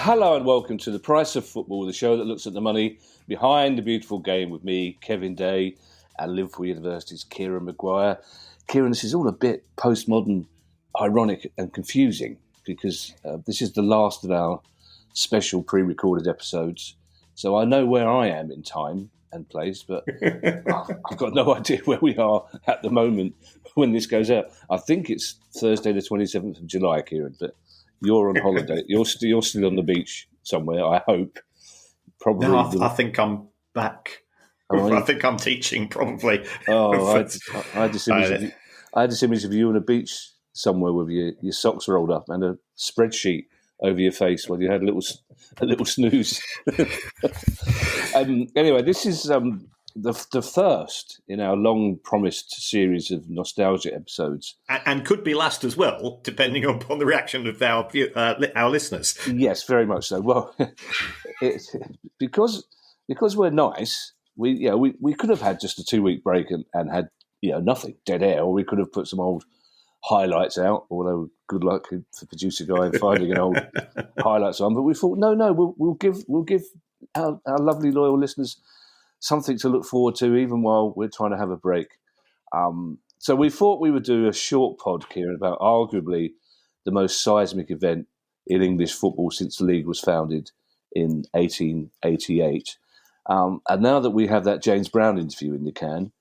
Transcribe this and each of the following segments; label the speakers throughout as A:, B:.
A: Hello and welcome to The Price of Football, the show that looks at the money behind the beautiful game with me, Kevin Day, and Liverpool University's Kieran Maguire. Kieran, this is all a bit postmodern, ironic and confusing because this is the last of our special pre-recorded episodes. So I know where I am in time and place, but I've got no idea where we are at the moment when this goes out. I think it's Thursday the 27th of July, Kieran, but you're on holiday. You're still on the beach somewhere, I hope. Probably.
B: No, I think I'm back. I think I'm teaching, probably.
A: Oh, I had this image of you on a beach somewhere with your socks rolled up and a spreadsheet over your face while you had a little snooze. Anyway, this is the first in our long-promised series of nostalgia episodes,
B: and could be last as well, depending upon the reaction of our listeners.
A: Yes, very much so. Well, because we're nice, we could have had just a 2-week break and had nothing, dead air, or we could have put some old highlights out. Although good luck for producer guy in finding an old highlights on. But we thought, no, we'll give our lovely loyal listeners something to look forward to, even while we're trying to have a break. So we thought we would do a short pod, Kieran, about arguably the most seismic event in English football since the league was founded in 1888. And now that we have that James Brown interview in the can,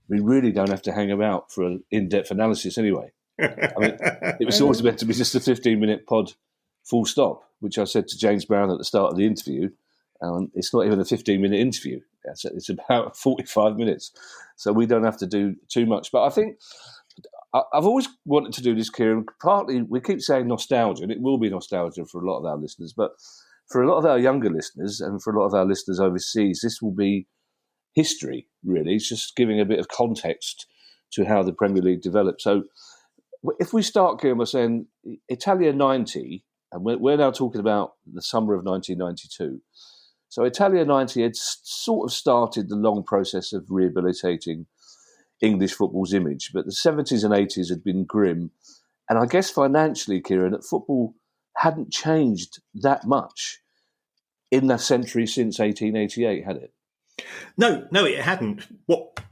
A: we really don't have to hang about for an in-depth analysis anyway. I mean, it was always meant to be just a 15-minute pod, full stop, which I said to James Brown at the start of the interview. It's not even a 15-minute interview. It's about 45 minutes. So we don't have to do too much. But I think I've always wanted to do this, Kieran. Partly, we keep saying nostalgia, and it will be nostalgia for a lot of our listeners. But for a lot of our younger listeners and for a lot of our listeners overseas, this will be history, really. It's just giving a bit of context to how the Premier League developed. So if we start, Kieran, by saying Italia 90, and we're now talking about the summer of 1992. So Italia 90 had sort of started the long process of rehabilitating English football's image, but the 70s and 80s had been grim. And I guess financially, Kieran, that football hadn't changed that much in the century since 1888, had it?
B: No, it hadn't.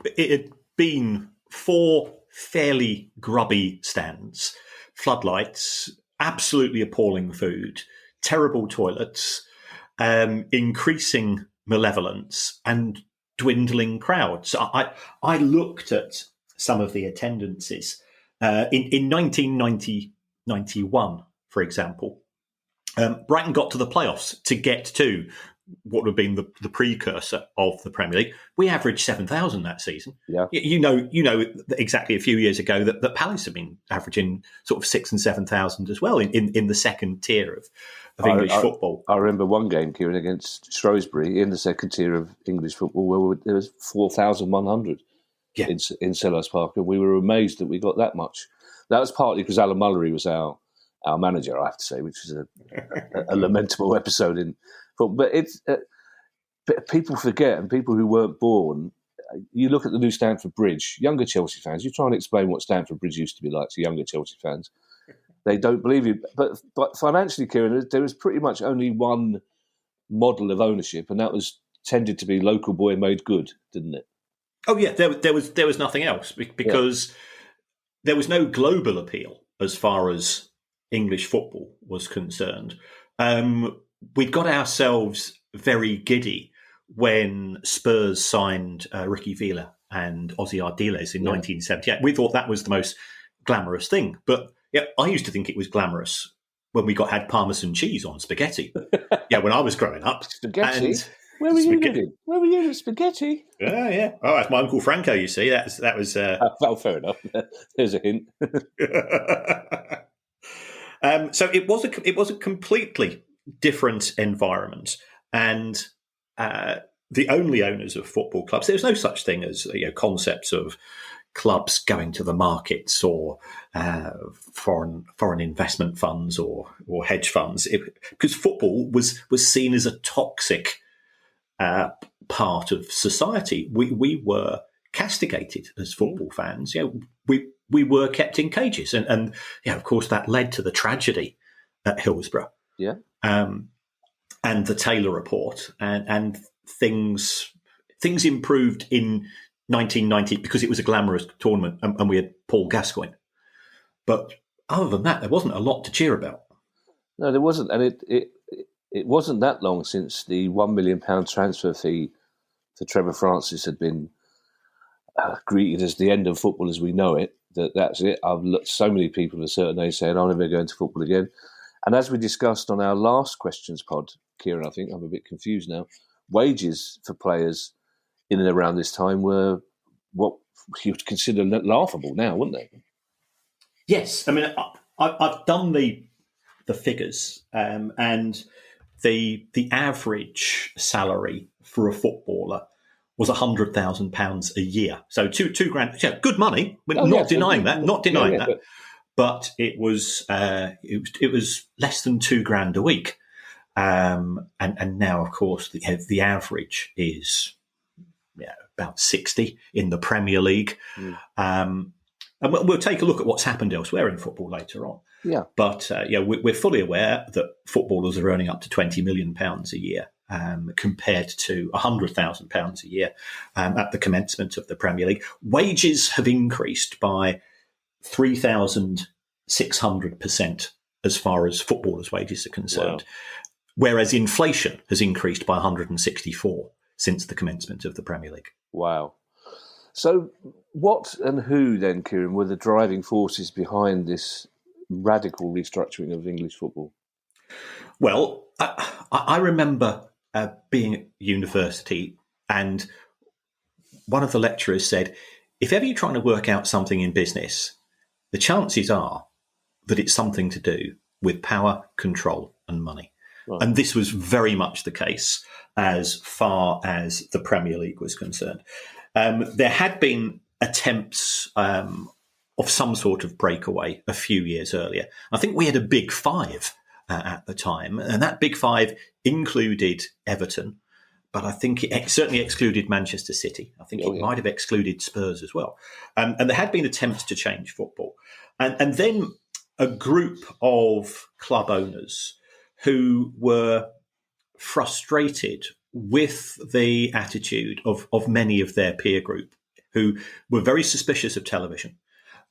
B: It had been 4 fairly grubby stands, floodlights, absolutely appalling food, terrible toilets, increasing malevolence, and dwindling crowds. I looked at some of the attendances in 1990-91, for example. Brighton got to the playoffs to get to what would have been the precursor of the Premier League. We averaged 7,000 that season.
A: Yeah.
B: You know exactly a few years ago that Palace have been averaging sort of 6,000 and 7,000 as well in the second tier of English football.
A: I remember one game, Kieran, against Shrewsbury in the second tier of English football where there was 4,100 in Selhurst Park, and we were amazed that we got that much. That was partly because Alan Mullery was our manager, I have to say, which was a lamentable episode in. But it's people forget, and people who weren't born. You look at the new Stamford Bridge. Younger Chelsea fans, you try and explain what Stamford Bridge used to be like to younger Chelsea fans. They don't believe you. But financially, Kieran, there was pretty much only one model of ownership, and that was tended to be local boy made good, didn't it?
B: Oh yeah, there was nothing else because there was no global appeal as far as English football was concerned. We'd got ourselves very giddy when Spurs signed Ricky Villa and Ozzy Ardiles in 1978. We thought that was the most glamorous thing. But I used to think it was glamorous when we had Parmesan cheese on spaghetti. When I was growing up.
A: Spaghetti? Where were you living? Where were you? Spaghetti?
B: Yeah. Oh, that's my Uncle Franco, you see. That was...
A: Well, fair enough. There's a hint.
B: So it was a completely different environment, and the only owners of football clubs. There was no such thing as concepts of clubs going to the markets or foreign investment funds or hedge funds, because football was seen as a toxic part of society. We were castigated as football fans. We were kept in cages, and of course that led to the tragedy at Hillsborough.
A: Yeah.
B: and the Taylor Report, and things improved in 1990 because it was a glamorous tournament and we had Paul Gascoigne. But other than that, there wasn't a lot to cheer about.
A: No, there wasn't, and it wasn't that long since the £1 million transfer fee for Trevor Francis had been greeted as the end of football as we know it. That's it. I've looked so many people of a certain age saying, "I'll never go into football again." And as we discussed on our last questions pod, Kieran, I think I'm a bit confused now. Wages for players in and around this time were what you'd consider laughable now, wouldn't they?
B: Yes, I mean, I've done the figures, and the average salary for a footballer was £100,000 a year. So two grand, yeah, good money. We're not denying that. But it was less than £2,000 a week, and now, of course, the average is about 60 in the Premier League. And we'll take a look at what's happened elsewhere in football later on.
A: Yeah.
B: But we're fully aware that footballers are earning up to £20 million a year, compared to £100,000 a year at the commencement of the Premier League. Wages have increased by 3,600% as far as footballers' wages are concerned, whereas inflation has increased by 164 since the commencement of the Premier League.
A: Wow. So what and who then, Kieran, were the driving forces behind this radical restructuring of English football?
B: Well, I remember being at university, and one of the lecturers said, if ever you're trying to work out something in business, the chances are that it's something to do with power, control, and money. Right. And this was very much the case as far as the Premier League was concerned. There had been attempts of some sort of breakaway a few years earlier. I think we had a Big Five at the time, and that Big Five included Everton, but I think it certainly excluded Manchester City. I think it might have excluded Spurs as well. And there had been attempts to change football. And then a group of club owners who were frustrated with the attitude of many of their peer group, who were very suspicious of television,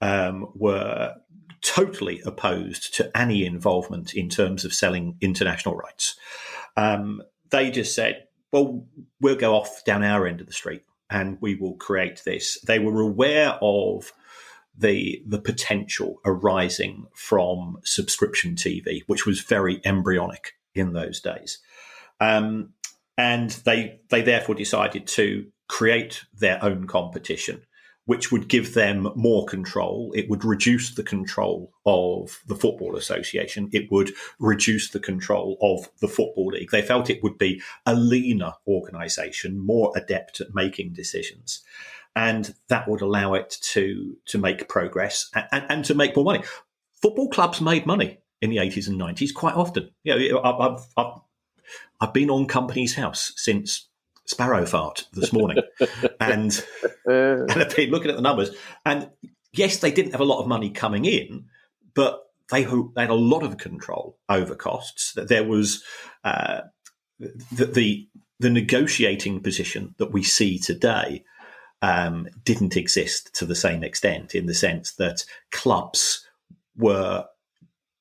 B: were totally opposed to any involvement in terms of selling international rights. They just said, well, we'll go off down our end of the street and we will create this. They were aware of the potential arising from subscription TV, which was very embryonic in those days. And they therefore decided to create their own competition, which would give them more control. It would reduce the control of the Football Association. It would reduce the control of the Football League. They felt it would be a leaner organisation, more adept at making decisions. And that would allow it to make progress and to make more money. Football clubs made money in the 80s and 90s quite often. I've been on Company's House since Sparrow Fart this morning, and I've been looking at the numbers. And yes, they didn't have a lot of money coming in, but they had a lot of control over costs. That there was the negotiating position that we see today didn't exist to the same extent, in the sense that clubs were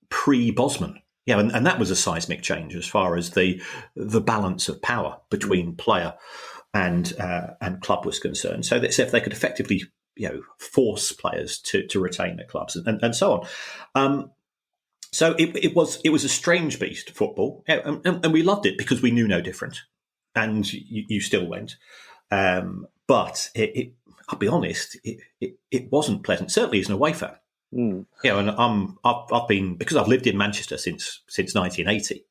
B: pre-Bosman. Yeah, and that was a seismic change as far as the balance of power between player and club was concerned. So that if they could effectively, force players to retain their clubs and so on. So it was a strange beast, football, and we loved it because we knew no different, and you still went. But I'll be honest, it wasn't pleasant. Certainly as an away fan. And I've been, because I've lived in Manchester since 1980.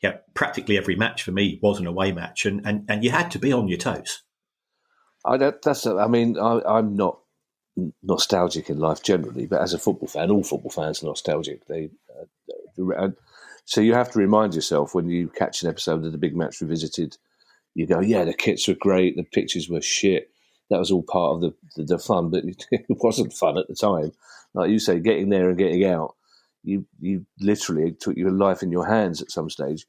B: Yeah, practically every match for me was an away match, and you had to be on your toes.
A: I'm not nostalgic in life generally, but as a football fan, all football fans are nostalgic. So you have to remind yourself when you catch an episode of The Big Match Revisited, you go, yeah, the kits were great, the pictures were shit. That was all part of the fun, but it wasn't fun at the time. Like you say, getting there and getting out, you literally took your life in your hands at some stage.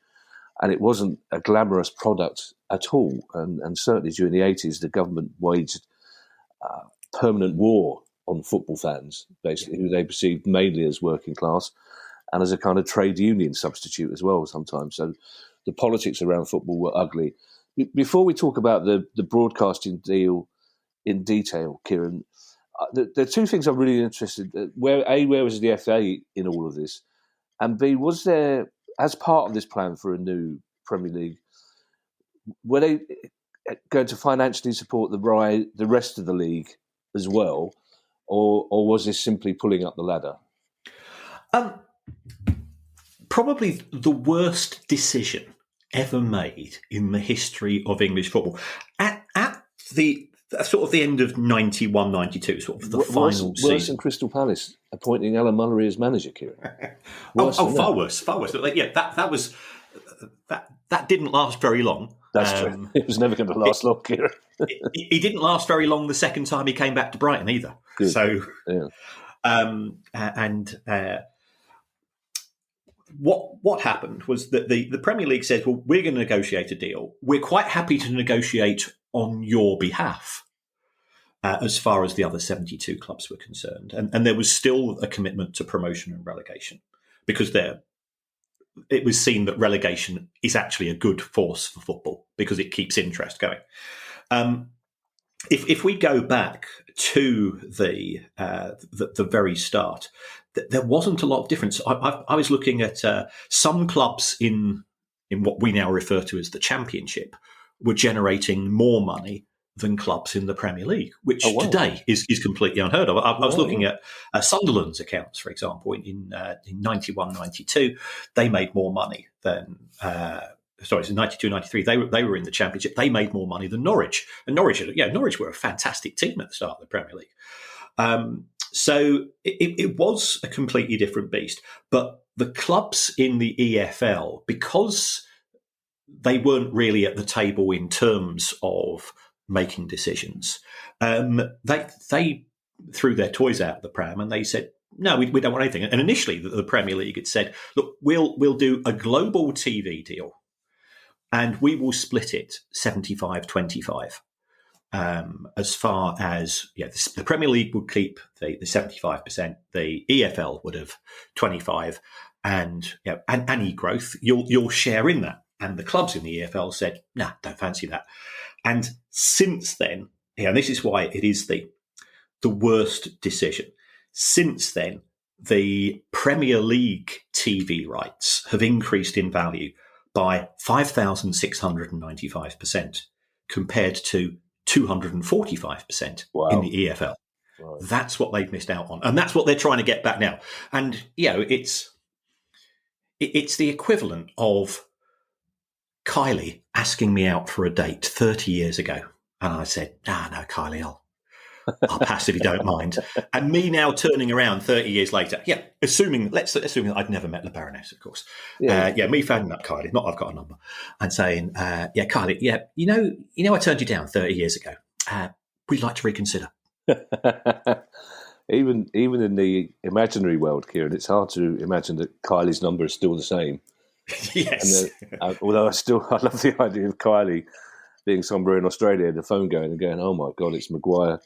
A: and it wasn't a glamorous product at all. And certainly during the 80s, the government waged permanent war on football fans, basically, who they perceived mainly as working class and as a kind of trade union substitute as well sometimes. So the politics around football were ugly. Before we talk about the broadcasting deal in detail, Kieran, there are two things I'm really interested in. Where was the FA in all of this? And B, was there, as part of this plan for a new Premier League, were they going to financially support the rest of the league as well, or was this simply pulling up the ladder?
B: Probably the worst decision ever made in the history of English football. At the sort of the end of 91, 92, sort of the final season.
A: Worse than Crystal Palace appointing Alan Mullery as manager, Kieran.
B: Far worse. Yeah, that didn't last very long.
A: That's true. It was never going to last long, Kieran.
B: He didn't last very long the second time he came back to Brighton either.
A: Good.
B: So,
A: yeah.
B: What happened was that the Premier League said, well, we're going to negotiate a deal. We're quite happy to negotiate on your behalf as far as the other 72 clubs were concerned. And there was still a commitment to promotion and relegation because it was seen that relegation is actually a good force for football because it keeps interest going. If we go back to the very start, there wasn't a lot of difference. I was looking at some clubs in what we now refer to as the Championship were generating more money than clubs in the Premier League, which today is completely unheard of. I was looking at Sunderland's accounts, for example, in 91, 92. They made more money than... Sorry, in 92, 93, they were in the Championship. They made more money than Norwich. And Norwich were a fantastic team at the start of the Premier League. So it was a completely different beast. But the clubs in the EFL, because they weren't really at the table in terms of making decisions, they threw their toys out of the pram and they said, no, we don't want anything. And initially, the Premier League had said, look, we'll do a global TV deal. And we will split it 75-25. As far as the Premier League would keep the 75%, the EFL would have 25%, and any growth you'll share in that. And the clubs in the EFL said, "Nah, don't fancy that." And since then, and this is why it is the worst decision. Since then, the Premier League TV rights have increased in value by 5,695% compared to 245% in the EFL. Right. That's what they've missed out on. And that's what they're trying to get back now. And, it's the equivalent of Kylie asking me out for a date 30 years ago. And I said, no, Kylie, I'll pass if you don't mind. And me now turning around 30 years later, assuming that I'd never met the Baroness, of course. Me phoning up Kylie, not I've got a number, and saying, Kylie, you know I turned you down 30 years ago. We'd like to reconsider.
A: Even in the imaginary world, Kieran, it's hard to imagine that Kylie's number is still the same.
B: Yes.
A: Although I love the idea of Kylie being somewhere in Australia, the phone going and going, oh my God, it's Maguire.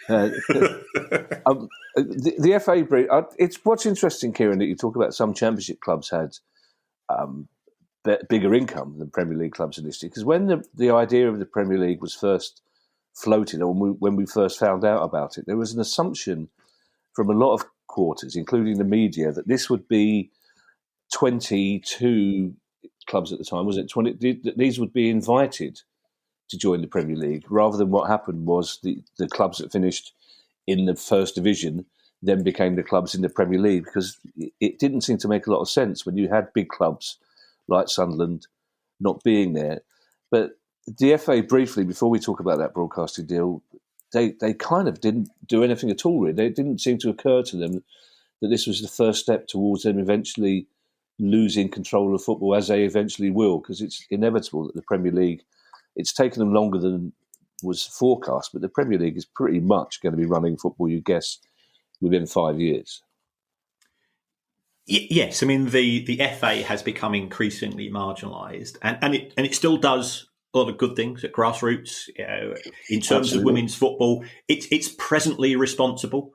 A: The FA brief. It's what's interesting, Kieran, that you talk about some Championship clubs had bigger income than Premier League clubs initially. Because when the idea of the Premier League was first floated, or when we first found out about it, there was an assumption from a lot of quarters, including the media, that this would be 22 clubs at the time. Was it 20? These would be invited to join the Premier League, rather than what happened was the clubs that finished in the first division then became the clubs in the Premier League, because it didn't seem to make a lot of sense when you had big clubs like Sunderland not being there. But the FA, briefly, before we talk about that broadcasting deal, they kind of didn't do anything at all, really. It didn't seem to occur to them that this was the first step towards them eventually losing control of football, as they eventually will, because it's inevitable that the Premier League, it's taken them longer than was forecast, but the Premier League is pretty much going to be running football, you guess, within 5 years.
B: Yes, I mean the FA has become increasingly marginalised, and it still does a lot of good things at grassroots. In terms of
A: Absolutely.
B: women's football, it's presently responsible,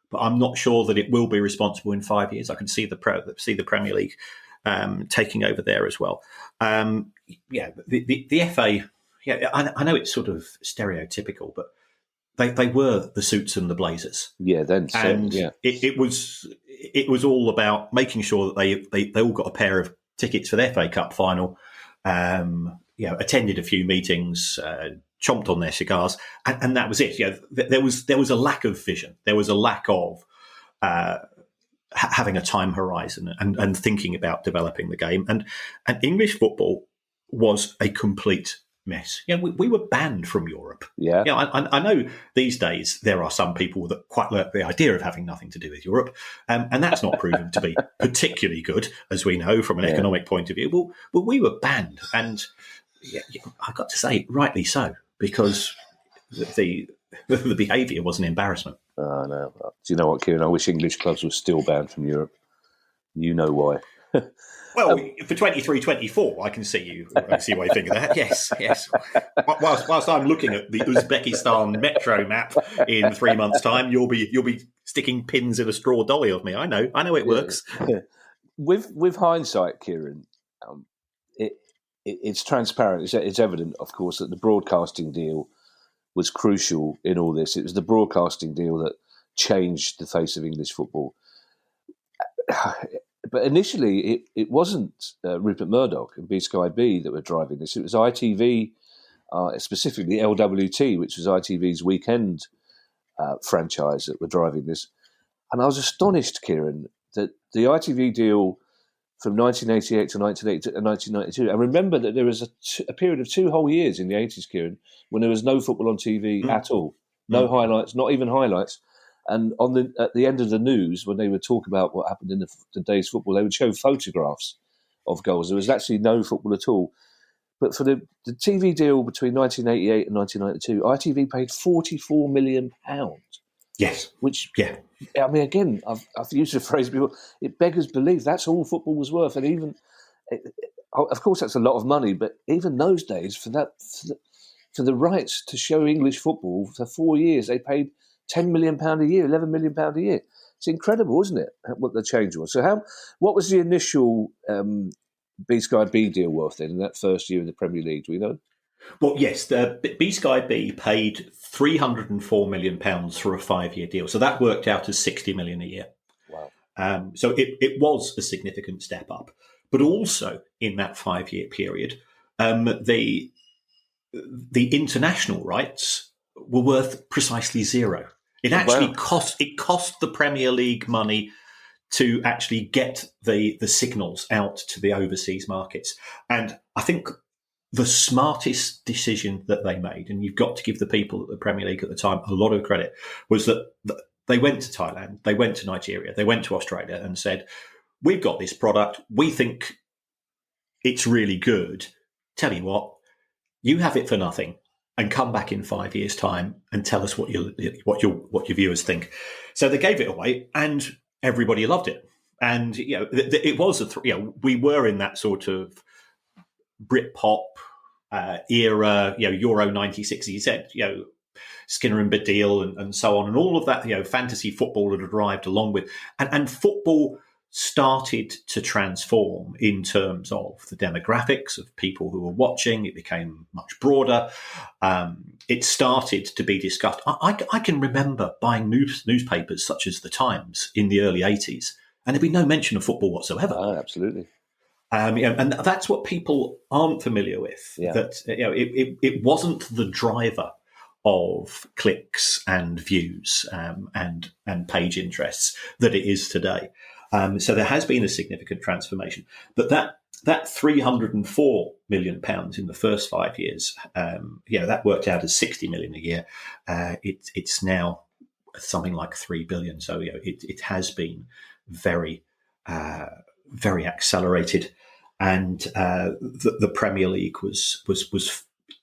B: but I'm not sure that it will be responsible in 5 years. I can see the Premier League taking over there as well. The FA. Yeah, I know it's sort of stereotypical, but they were the suits and the blazers.
A: Yeah, then so,
B: And
A: yeah.
B: it was all about making sure that they all got a pair of tickets for their FA Cup final. Attended a few meetings, chomped on their cigars, and that was it. There was a lack of vision. There was a lack of having a time horizon and thinking about developing the game. And English football was a complete mess. We were banned from Europe.
A: Yeah.
B: I know these days there are some people that quite like the idea of having nothing to do with Europe, and that's not proven to be particularly good, as we know from an economic point of view. Well, we were banned, and I've got to say, rightly so, because the behaviour was an embarrassment.
A: Oh, no. Do you know what, Kieran? I wish English clubs were still banned from Europe. You know why.
B: Well, for 23-24, I can see why you think of that. Yes. Whilst I'm looking at the Uzbekistan metro map in 3 months' time, you'll be sticking pins in a straw dolly of me. I know it works.
A: With hindsight, Kieran, it's transparent. It's evident, of course, that the broadcasting deal was crucial in all this. It was the broadcasting deal that changed the face of English football. But initially, it wasn't Rupert Murdoch and B Sky B that were driving this. It was ITV, specifically LWT, which was ITV's weekend franchise, that were driving this. And I was astonished, Kieran, that the ITV deal from 1988 to 1992. I remember that there was a period of 2 whole years in the 80s, Kieran, when there was no football on TV at all. No highlights, not even highlights. And at the end of the news, when they would talk about what happened in the day's football, they would show photographs of goals. There was actually no football at all. But for the TV deal between 1988 and 1992, ITV paid £44 million.
B: Yes.
A: Which, I mean, again, I've used the phrase before, it beggars belief. That's all football was worth. And even, of course, that's a lot of money, but even those days, for the rights to show English football for 4 years, they paid £10 million a year, £11 million a year. It's incredible, isn't it, what the change was? So what was the initial B Sky B deal worth then in that first year in the Premier League? Do we know?
B: Well, yes, the B Sky B paid £304 million for a 5-year deal. So that worked out as $60 million a year.
A: Wow.
B: So it was a significant step up. But also in that 5-year period, the international rights were worth precisely zero. It actually cost the Premier League money to actually get the signals out to the overseas markets. And I think the smartest decision that they made, and you've got to give the people at the Premier League at the time a lot of credit, was that they went to Thailand, they went to Nigeria, they went to Australia and said, we've got this product, we think it's really good. Tell you what, you have it for nothing and come back in 5 years' time and tell us what your viewers think. So they gave it away and everybody loved it. And, it was we were in that sort of Britpop era, Euro 96, you said, Skinner and Badil and so on, and all of that, fantasy football had arrived along with, and football started to transform in terms of the demographics of people who were watching. It became much broader. It started to be discussed. I can remember buying newspapers such as The Times in the early 80s, and there'd be no mention of football whatsoever.
A: Oh, absolutely.
B: And that's what people aren't familiar with.
A: Yeah.
B: That it wasn't the driver of clicks and views and page interests that it is today. So there has been a significant transformation. But that £304 million in the first 5 years, that worked out as $60 million a year. It's now something like $3 billion. So it has been very very accelerated, and the Premier League was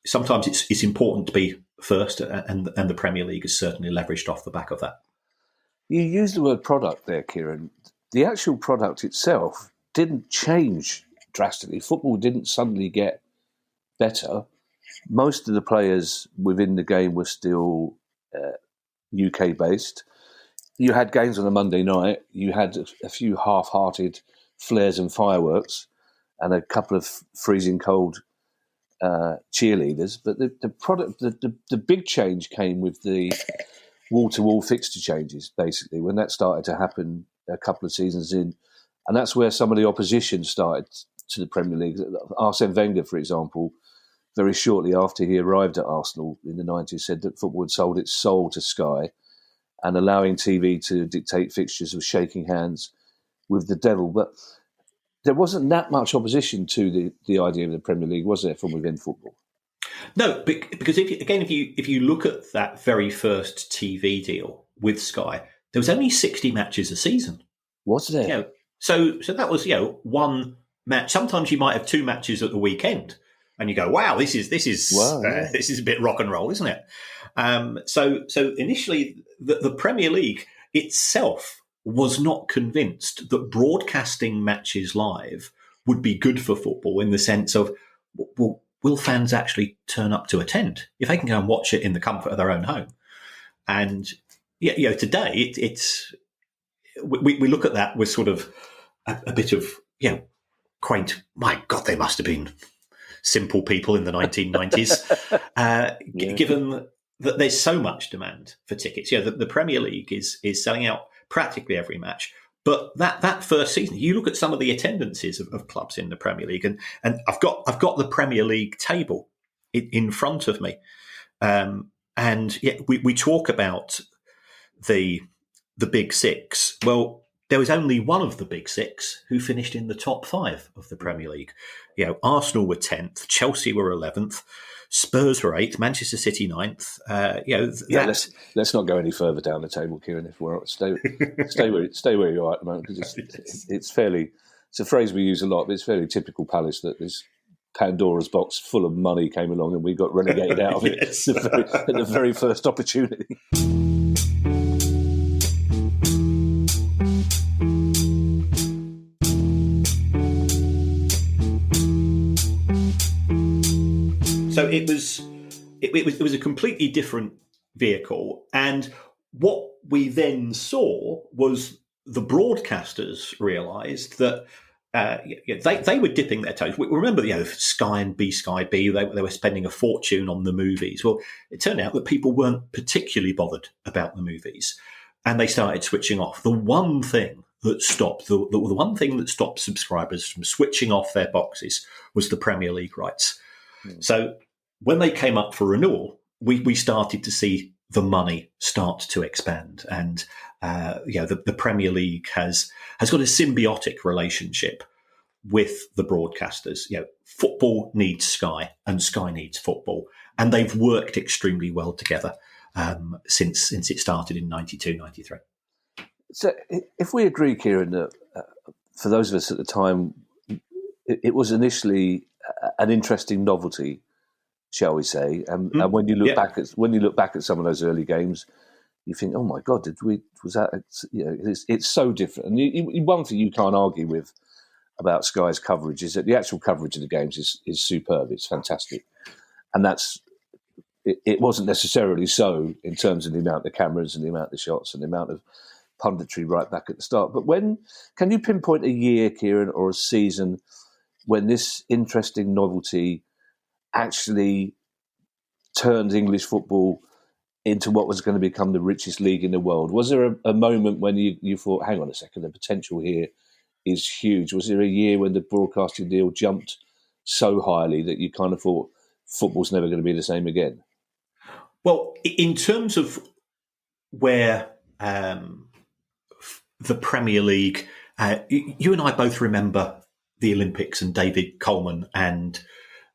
B: sometimes it's important to be first, and the Premier League has certainly leveraged off the back of that.
A: You used the word product there, Kieran. the actual product itself didn't change drastically. Football didn't suddenly get better. Most of the players within the game were still UK based. You had games on a Monday night. You had a few half-hearted flares and fireworks, and a couple of freezing cold cheerleaders. But the product, the big change came with the wall-to-wall fixture changes. Basically, when that started to happen a couple of seasons in, and that's where some of the opposition started to the Premier League. Arsene Wenger, for example, very shortly after he arrived at Arsenal in the 90s, said that football had sold its soul to Sky, and allowing TV to dictate fixtures was shaking hands with the devil. But there wasn't that much opposition to the idea of the Premier League, was there, from within football?
B: No, because if you look at that very first TV deal with Sky, there was only 60 matches a season.
A: Was there?
B: So that was one match. Sometimes you might have two matches at the weekend, and you go, "Wow, this is a bit rock and roll, isn't it?" So initially, the Premier League itself was not convinced that broadcasting matches live would be good for football, in the sense of, well, will fans actually turn up to attend if they can go and watch it in the comfort of their own home? And today we look at that with sort of a bit of quaint. My God, they must have been simple people in the 1990s, given that there's so much demand for tickets. The Premier League is selling out practically every match. But that first season, you look at some of the attendances of clubs in the Premier League, and I've got the Premier League table in front of me, and we talk about the Big Six. Well, there was only one of the Big Six who finished in the top five of the Premier League. Arsenal were 10th, Chelsea were 11th, Spurs were 8th, Manchester City 9th.
A: Let's not go any further down the table, Kieran. If we're stay where you are at the moment, because it's a phrase we use a lot, but it's fairly typical Palace that this Pandora's box full of money came along and we got relegated out of it at the very first opportunity.
B: So it was a completely different vehicle, and what we then saw was the broadcasters realised that they were dipping their toes. We remember, Sky and Sky B, they were spending a fortune on the movies. Well, it turned out that people weren't particularly bothered about the movies, and they started switching off. The one thing that stopped subscribers from switching off their boxes was the Premier League rights. So when they came up for renewal, we started to see the money start to expand, and the Premier League has got a symbiotic relationship with the broadcasters. Football needs Sky, and Sky needs football, and they've worked extremely well together since it started in 92, 93.
A: So, if we agree, Kieran, that for those of us at the time, it was initially an interesting novelty, shall we say? And when you look back at some of those early games, you think, "Oh my God, was that?" It's so different. And one thing you can't argue with about Sky's coverage is that the actual coverage of the games is superb. It's fantastic, and it wasn't necessarily so in terms of the amount of cameras and the amount of shots and the amount of punditry right back at the start. But can you pinpoint a year, Kieran, or a season when this interesting novelty actually turned English football into what was going to become the richest league in the world? Was there a moment when you thought, hang on a second, the potential here is huge? Was there a year when the broadcasting deal jumped so highly that you kind of thought football's never going to be the same again?
B: Well, in terms of where the Premier League, you and I both remember the Olympics and David Coleman and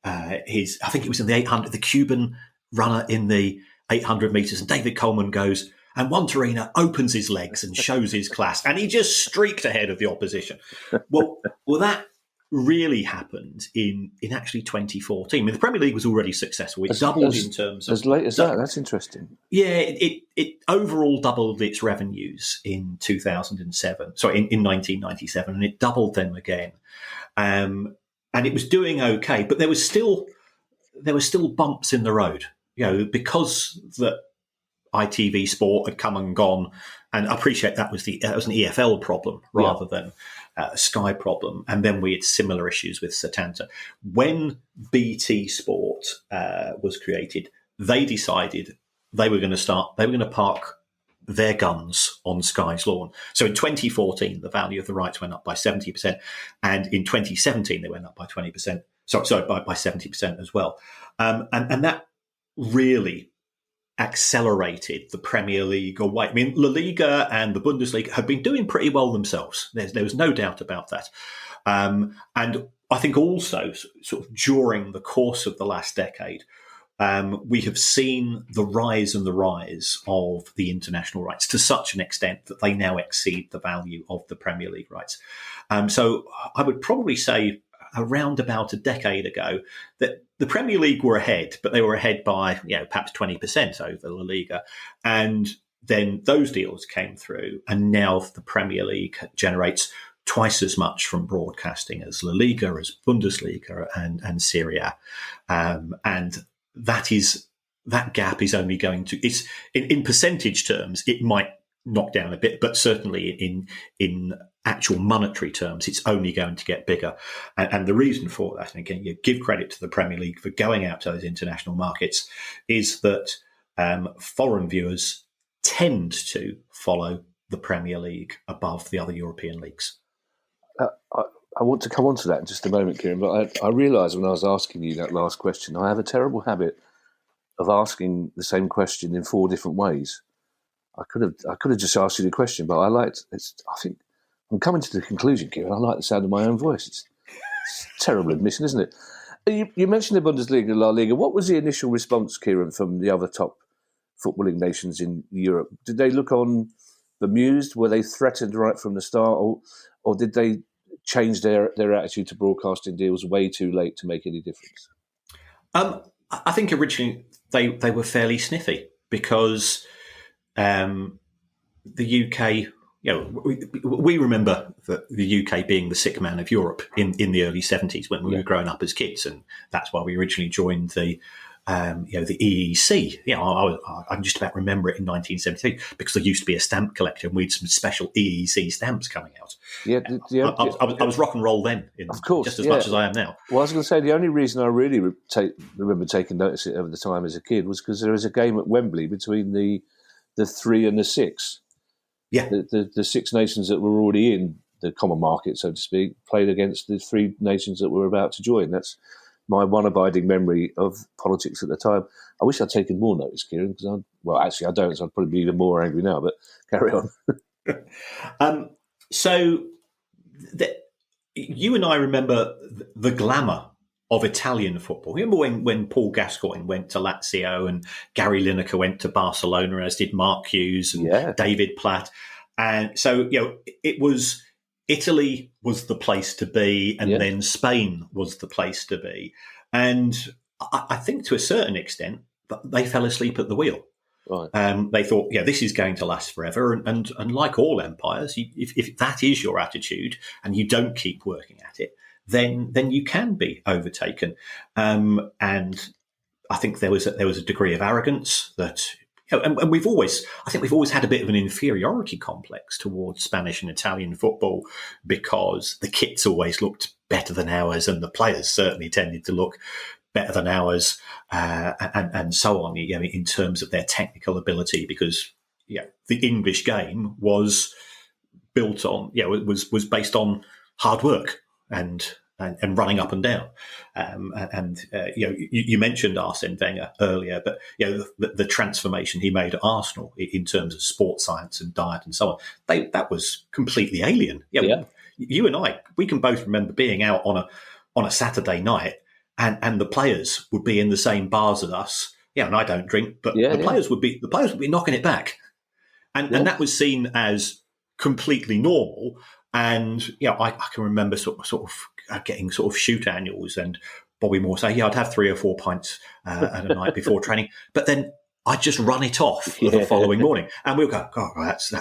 B: I think it was in the 800, the Cuban runner in the 800 metres, and David Coleman goes, and Juan Torina opens his legs and shows his class, and he just streaked ahead of the opposition. Well, that really happened in actually 2014. I mean, the Premier League was already successful. It doubled in terms of...
A: As late as that? That's interesting.
B: Yeah, it overall doubled its revenues in 2007. Sorry, in 1997, and it doubled them again. And it was doing okay, but there were still bumps in the road, because the ITV Sport had come and gone, and I appreciate that was an EFL problem rather than a Sky problem, and then we had similar issues with Setanta. When BT Sport was created, they decided they were going to park their guns on Sky's lawn. So in 2014, the value of the rights went up by 70%, and in 2017 they went up by 20%. Sorry, by 70% as well, and that really accelerated the Premier League away. I mean, La Liga and the Bundesliga have been doing pretty well themselves. There was no doubt about that. And I think also sort of during the course of the last decade, we have seen the rise of the international rights to such an extent that they now exceed the value of the Premier League rights. So I would probably say around about a decade ago that the Premier League were ahead, but they were ahead by perhaps 20% over La Liga. And then those deals came through, and now the Premier League generates twice as much from broadcasting as La Liga, as Bundesliga and Serie A. And that gap is only going to, it's in percentage terms, it might knock down a bit, but certainly in actual monetary terms, it's only going to get bigger. And the reason for that, and again, you give credit to the Premier League for going out to those international markets, is that foreign viewers tend to follow the Premier League above the other European leagues.
A: I want to come on to that in just a moment, Kieran, but I realised when I was asking you that last question, I have a terrible habit of asking the same question in 4 different ways. I could have just asked you the question, but I think I'm coming to the conclusion, Kieran. I like the sound of my own voice. It's a terrible admission, isn't it? You mentioned the Bundesliga and La Liga. What was the initial response, Kieran, from the other top footballing nations in Europe? Did they look on bemused? Were they threatened right from the start, or did they change their attitude to broadcasting deals way too late to make any difference?
B: I think originally they were fairly sniffy because the UK, we remember the UK being the sick man of Europe in the early 70s when we were growing up as kids, and that's why we originally joined the EEC. I can just about remember it in 1973 because there used to be a stamp collector and we had some special EEC stamps coming out. I was rock and roll then,
A: of course,
B: just as much as I am now.
A: Well, I was going to say the only reason I really remember taking notice of it over the time as a kid was because there was a game at Wembley between the 3 and the 6. Yeah, the 6 nations that were already in the common market, so to speak, played against the 3 nations that were about to join. That's my one abiding memory of politics at the time. I wish I'd taken more notice, Kieran, because actually I don't, so I'd probably be even more angry now, but carry on.
B: So you and I remember the glamour of Italian football. Remember when Paul Gascoigne went to Lazio and Gary Lineker went to Barcelona, as did Mark Hughes and David Platt. And so, it was Italy was the place to be, and then Spain was the place to be. And I think to a certain extent, they fell asleep at the wheel.
A: Right.
B: They thought, this is going to last forever. And like all empires, if that is your attitude and you don't keep working at it, then you can be overtaken. And I think there was a degree of arrogance that, and we've always had a bit of an inferiority complex towards Spanish and Italian football because the kits always looked better than ours and the players certainly tended to look better than ours, and so on, in terms of their technical ability, because the English game was built on, was based on hard work and running up and down. You mentioned Arsene Wenger earlier, but the transformation he made at Arsenal in terms of sports science and diet and so on, that was completely alien. You and I, we can both remember being out on a Saturday night, and the players would be in the same bars as us. And I don't drink, but the players would be knocking it back, and that was seen as completely normal. And I can remember sort of getting sort of shoot annuals, and Bobby Moore say, "Yeah, I'd have 3 or 4 pints at a night before training," but then I'd just run it off the following morning, and we'll go, "God, that's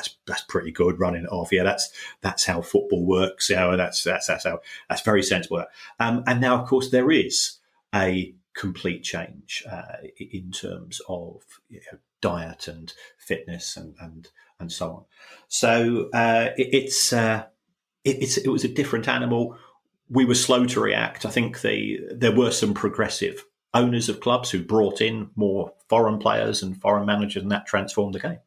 B: pretty good, running it off. Yeah, that's how football works. Yeah, that's very sensible." And now, of course, there is a complete change in terms of diet and fitness and so on. So it was a different animal. We were slow to react. I think there were some progressive owners of clubs who brought in more foreign players and foreign managers, and that transformed the game.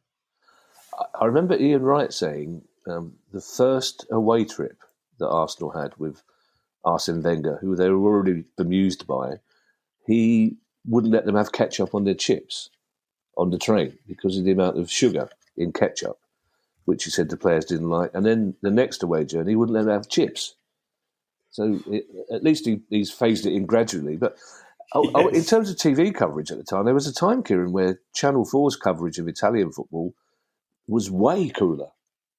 A: I remember Ian Wright saying the first away trip that Arsenal had with Arsene Wenger, who they were already bemused by, he wouldn't let them have ketchup on their chips on the train because of the amount of sugar in ketchup, which he said the players didn't like. And then the next away journey, he wouldn't let them have chips. So at least he's phased it in gradually. But in terms of TV coverage at the time, there was a time, Kieran, where Channel 4's coverage of Italian football was way cooler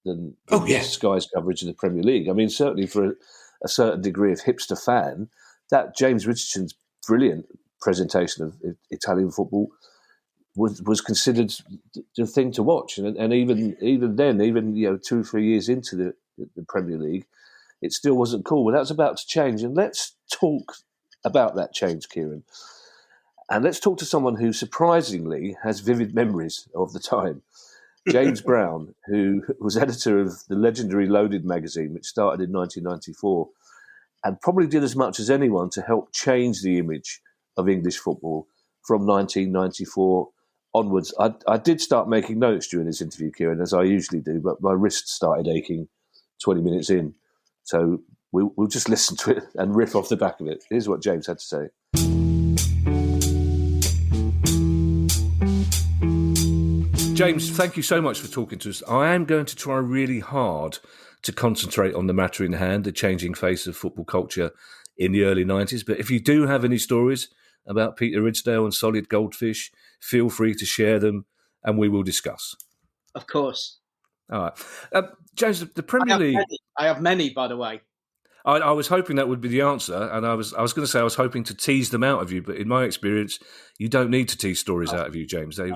A: than Sky's coverage of the Premier League. I mean, certainly for a certain degree of hipster fan, that James Richardson's brilliant presentation of Italian football was considered the thing to watch. And even then, 2 or 3 years into the Premier League, it still wasn't cool. Well, that's about to change. And let's talk about that change, Kieran. And let's talk to someone who surprisingly has vivid memories of the time. James Brown, who was editor of the legendary Loaded magazine, which started in 1994, and probably did as much as anyone to help change the image of English football from 1994 onwards. I did start making notes during this interview, Kieran, as I usually do, but my wrist started aching 20 minutes in. So we'll just listen to it and riff off the back of it. Here's what James had to say. James, thank you so much for talking to us. I am going to try really hard to concentrate on the matter in hand, the changing face of football culture in the early 90s. But if you do have any stories about Peter Ridsdale and solid goldfish, feel free to share them and we will discuss.
C: Of course.
A: All right. James, the Premier League...
C: I have many, by the way.
A: I was hoping that would be the answer, and I was going to say I was hoping to tease them out of you, but in my experience, you don't need to tease stories out of you, James. They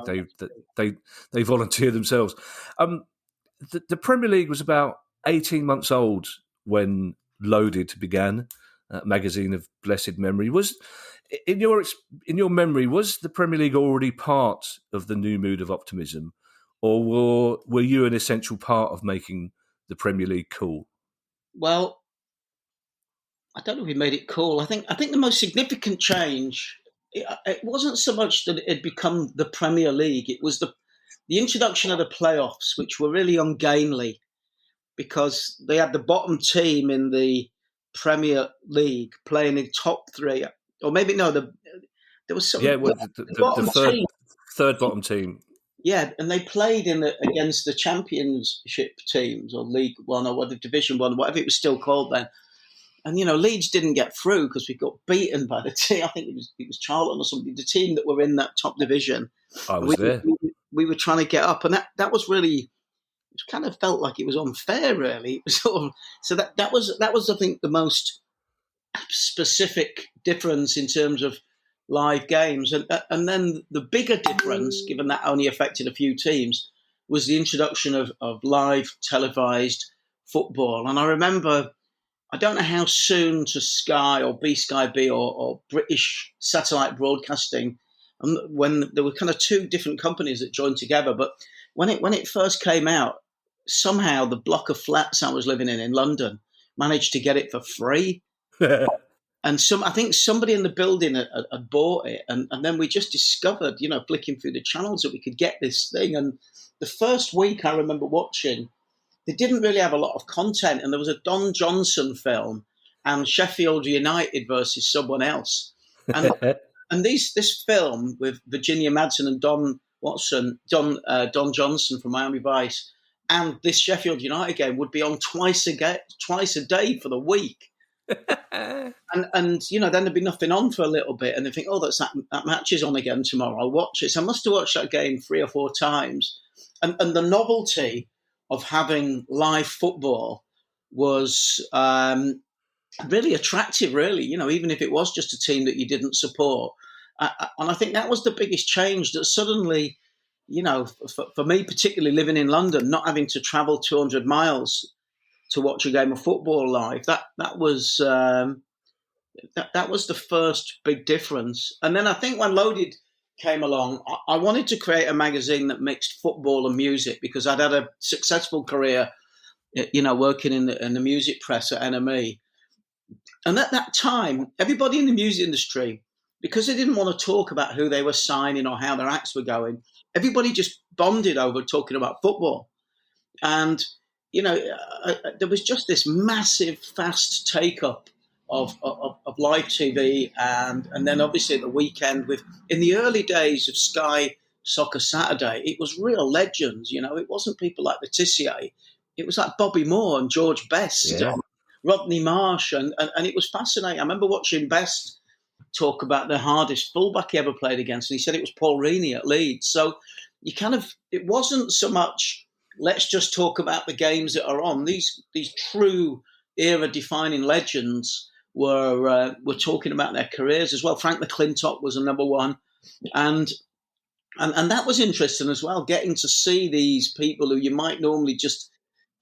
A: volunteer themselves. The Premier League was about 18 months old when Loaded began, a magazine of blessed memory. Was in your memory, was the Premier League already part of the new mood of optimism, or were you an essential part of making the Premier League cool?
C: Well, I don't know if we made it cool. I think the most significant change, it wasn't so much that it had become the Premier League. It was the introduction of the playoffs, which were really ungainly because they had the bottom team in the Premier League playing in top three. Or maybe, no, there was some...
A: Yeah, well, the third bottom team.
C: Yeah, and they played against the Championship teams or League One or whatever, Division One, whatever it was still called then. And Leeds didn't get through because we got beaten by the team. I think it was Charlton or somebody, the team that were in that top division.
A: I was there.
C: We were trying to get up, and that was really, it kind of felt like it was unfair. Really, it was sort of, so that was I think the most specific difference in terms of live games, and then the bigger difference, given that only affected a few teams, was the introduction of live televised football. And I remember, I don't know how soon to Sky or Sky B or British satellite broadcasting, when there were kind of two different companies that joined together. But when it first came out, somehow the block of flats I was living in London managed to get it for free. And I think somebody in the building had bought it, and then we just discovered, flicking through the channels, that we could get this thing. And the first week I remember watching, they didn't really have a lot of content, and there was a Don Johnson film and Sheffield United versus someone else, and this film with Virginia Madsen and Don Johnson from Miami Vice, and this Sheffield United game would be on twice a day for the week. And then there'd be nothing on for a little bit, and they think, that match is on again tomorrow, I'll watch it. So I must have watched that game 3 or 4 times, and the novelty of having live football was really attractive, really, even if it was just a team that you didn't support. And I think that was the biggest change, that suddenly, for me, particularly living in London, not having to travel 200 miles to watch a game of football live, that was that was the first big difference. And then I think when Loaded came along, I wanted to create a magazine that mixed football and music, because I'd had a successful career, working in the music press at NME. And at that time, everybody in the music industry, because they didn't want to talk about who they were signing or how their acts were going, everybody just bonded over talking about football. And, there was just this massive, fast take-up of live TV. And then obviously at the weekend, in the early days of Sky Soccer Saturday, it was real legends. It wasn't people like Letitia. It was like Bobby Moore and George Best.
A: Yeah.
C: Rodney Marsh, and it was fascinating. I remember watching Best talk about the hardest fullback he ever played against, and he said it was Paul Reaney at Leeds. So it wasn't so much let's just talk about the games that are on. These true era-defining legends were talking about their careers as well. Frank McClintock was a number one, and that was interesting as well, getting to see these people who you might normally just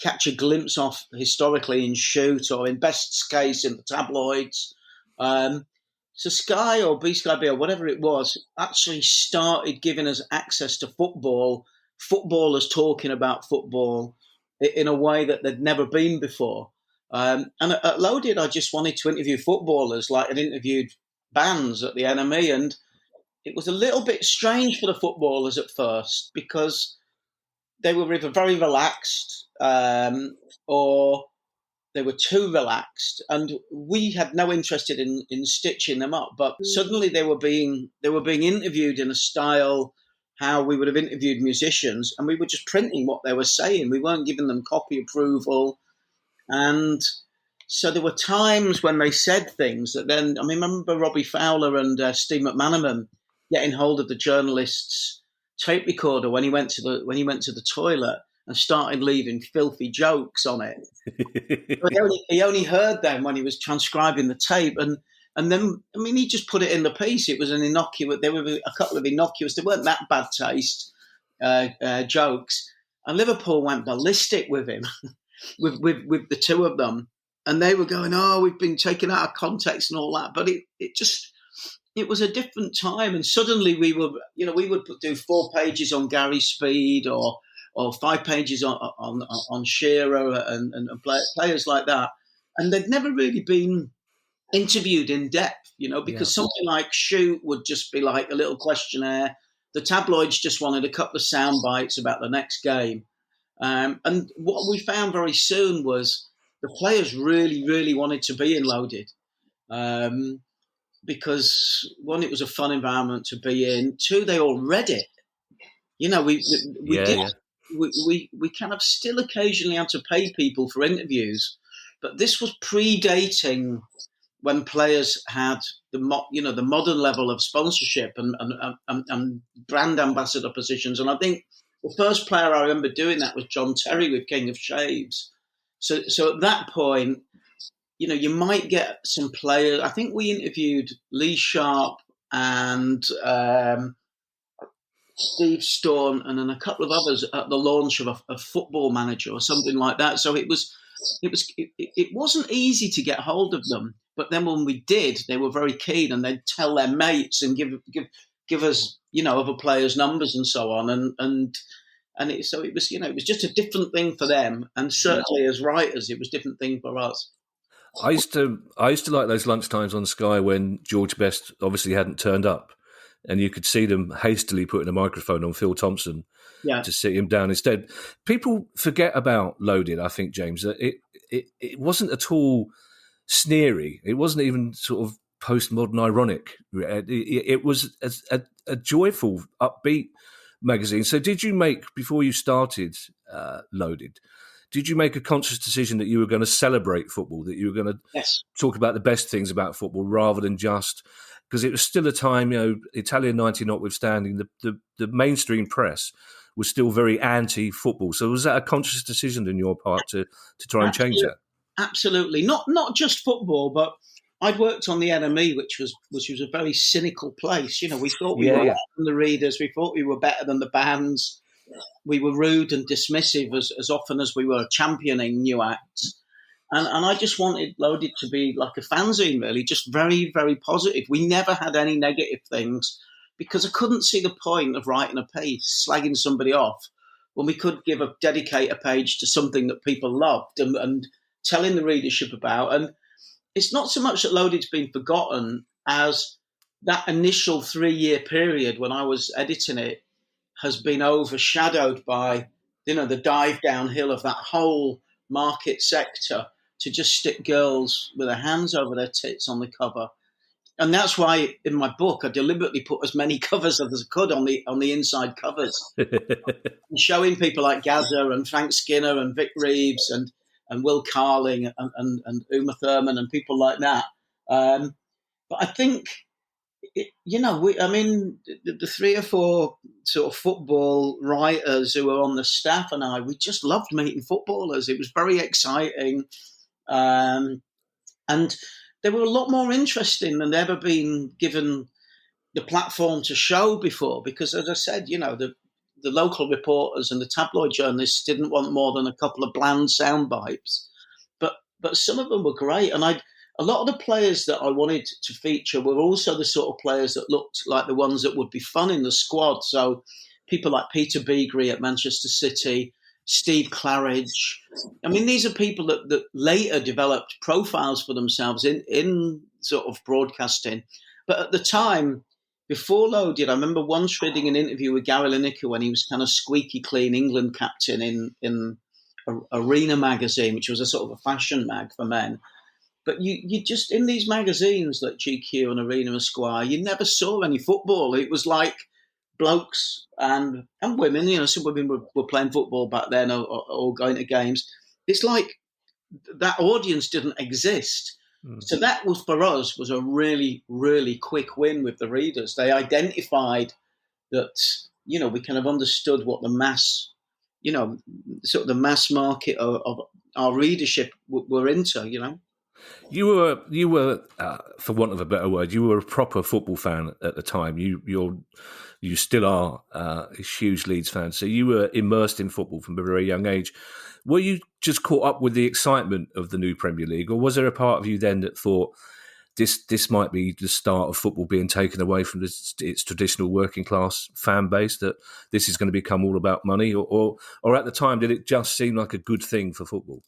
C: catch a glimpse of historically in Shoot, or in Best's case in the tabloids. So Sky or B-Sky B or whatever it was actually started giving us access to football, footballers talking about football in a way that they'd never been before. And at Loaded, I just wanted to interview footballers like I'd interviewed bands at the NME. And it was a little bit strange for the footballers at first, because they were either very relaxed or they were too relaxed, and we had no interest in stitching them up. But suddenly they were being interviewed in a style how we would have interviewed musicians, and we were just printing what they were saying. We weren't giving them copy approval, and so there were times when they said things that then, I remember Robbie Fowler and Steve McManaman getting hold of the journalist's tape recorder when he went to the toilet and started leaving filthy jokes on it. He only heard them when he was transcribing the tape, and then he just put it in the piece. It was an innocuous. There were a couple of innocuous. They weren't that bad taste jokes, and Liverpool went ballistic with him, with the two of them, and they were going, "Oh, we've been taken out of context and all that." But it was a different time, and suddenly we would do 4 pages on Gary Speed or 5 pages on Shearer and players like that, and they'd never really been interviewed in depth, because something like Shoot would just be like a little questionnaire. The tabloids just wanted a couple of sound bites about the next game, and what we found very soon was the players really, really wanted to be in Loaded. Because one, it was a fun environment to be in. 2, they all read it. We kind of still occasionally had to pay people for interviews, but this was predating when players had the modern level of sponsorship and brand ambassador positions. And I think the first player I remember doing that was John Terry with King of Shaves. So at that point, you might get some players. I think we interviewed Lee Sharp and Steve Storm, and then a couple of others at the launch of a Football Manager or something like that. So it wasn't easy to get hold of them. But then when we did, they were very keen, and they'd tell their mates and give us other players' numbers and so on. So it was just a different thing for them, and certainly as writers, it was a different thing for us.
D: I used to like those lunchtimes on Sky when George Best obviously hadn't turned up, and you could see them hastily putting a microphone on Phil Thompson to sit him down instead. People forget about Loaded, I think, James, that it wasn't at all sneery. It wasn't even sort of postmodern ironic. It was a joyful, upbeat magazine. So did you make, before you started Loaded, did you make a conscious decision that you were going to celebrate football, that you were going to talk about the best things about football rather than just, because it was still a time, Italian 90 notwithstanding, the mainstream press was still very anti-football. So was that a conscious decision on your part to try and change that?
C: absolutely. Not just football, but I'd worked on the NME, which was a very cynical place. We thought we were better than the readers. We thought we were better than the bands. We were rude and dismissive as often as we were championing new acts. And I just wanted Loaded to be like a fanzine, really, just very, very positive. We never had any negative things because I couldn't see the point of writing a piece, slagging somebody off, when we could dedicate a page to something that people loved and telling the readership about. And it's not so much that Loaded's been forgotten as that initial 3-year period when I was editing it has been overshadowed by, the dive downhill of that whole market sector to just stick girls with their hands over their tits on the cover. And that's why in my book I deliberately put as many covers as I could on the inside covers, showing people like Gaza and Frank Skinner and Vic Reeves and Will Carling and Uma Thurman and people like that. But I think, the 3 or 4 sort of football writers who were on the staff and we just loved meeting footballers. It was very exciting. And they were a lot more interesting than they'd ever been given the platform to show before. Because, as I said, the local reporters and the tabloid journalists didn't want more than a couple of bland sound bites. But some of them were great. And a lot of the players that I wanted to feature were also the sort of players that looked like the ones that would be fun in the squad. So people like Peter Beagrie at Manchester City, Steve Claridge. I mean, these are people that later developed profiles for themselves in sort of broadcasting. But at the time, before Loaded, I remember once reading an interview with Gary Lineker when he was kind of squeaky clean England captain in Arena magazine, which was a sort of a fashion mag for men. But you just, in these magazines like GQ and Arena Esquire, you never saw any football. It was like blokes and women, some women were playing football back then or going to games. It's like that audience didn't exist. So that was, for us, was a really, really quick win with the readers. They identified that, we kind of understood what the mass, sort of the mass market of our readership were into,
D: You were, for want of a better word, you were a proper football fan at the time. You still are a huge Leeds fan, so you were immersed in football from a very young age. Were you just caught up with the excitement of the new Premier League, or was there a part of you then that thought this might be the start of football being taken away from its traditional working class fan base, that this is going to become all about money, or at the time did it just seem like a good thing for football?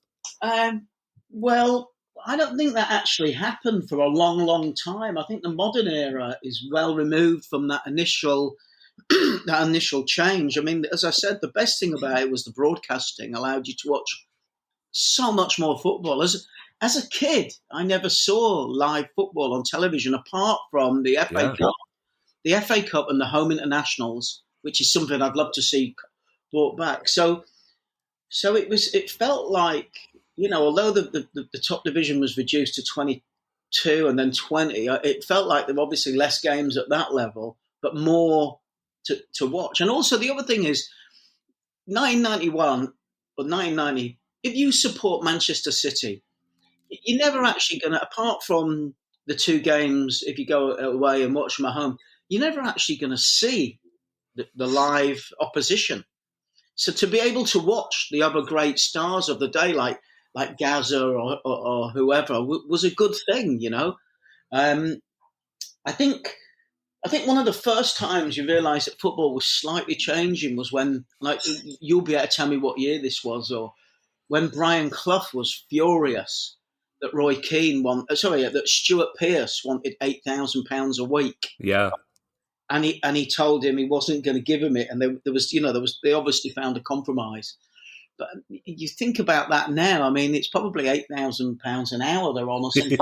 C: Well, I don't think that actually happened for a long, long time. I think the modern era is well removed from that initial change. I mean, as I said, the best thing about it was the broadcasting allowed you to watch so much more football. As a kid, I never saw live football on television apart from the FA Cup, and the home internationals, which is something I'd love to see brought back. So it felt like, although the top division was reduced to 22 and then 20, it felt like there were obviously less games at that level, but more to watch. And also the other thing is 1991 or 1990, if you support Manchester City, you're never actually going to, apart from the 2 games, if you go away and watch them at home, you're never actually going to see the live opposition. So to be able to watch the other great stars of the day, like Gaza or whoever, was a good thing, I think one of the first times you realised that football was slightly changing was when, like, you'll be able to tell me what year this was, or when Brian Clough was furious that that Stuart Pearce wanted £8,000 a week.
D: Yeah.
C: And he told him he wasn't going to give him it, and they obviously found a compromise. But you think about that now. I mean, it's probably £8,000 an hour they're on, or something.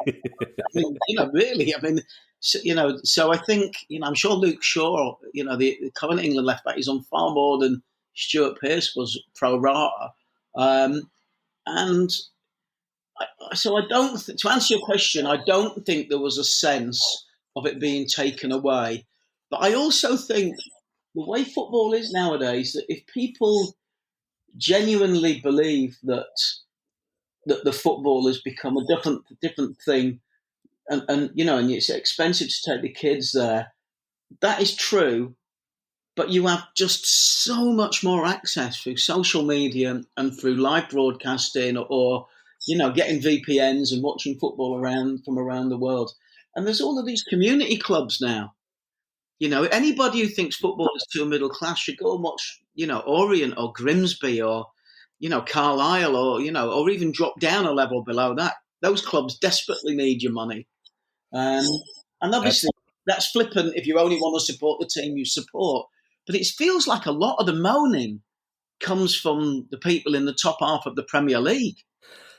C: Really. I mean, so I think, I'm sure Luke Shaw, the current England left back, is on far more than Stuart Pearce was pro rata, and so I don't. To answer your question, I don't think there was a sense of it being taken away. But I also think the way football is nowadays, that if people genuinely believe that that the football has become a different thing, and and it's expensive to take the kids there. That is true, but you have just so much more access through social media and through live broadcasting, or getting VPNs and watching football from around the world. And there's all of these community clubs now. Anybody who thinks football is too middle class should go and watch, Orient or Grimsby or, Carlisle or even drop down a level below that. Those clubs desperately need your money. And obviously that's flippant if you only want to support the team you support. But it feels like a lot of the moaning comes from the people in the top half of the Premier League.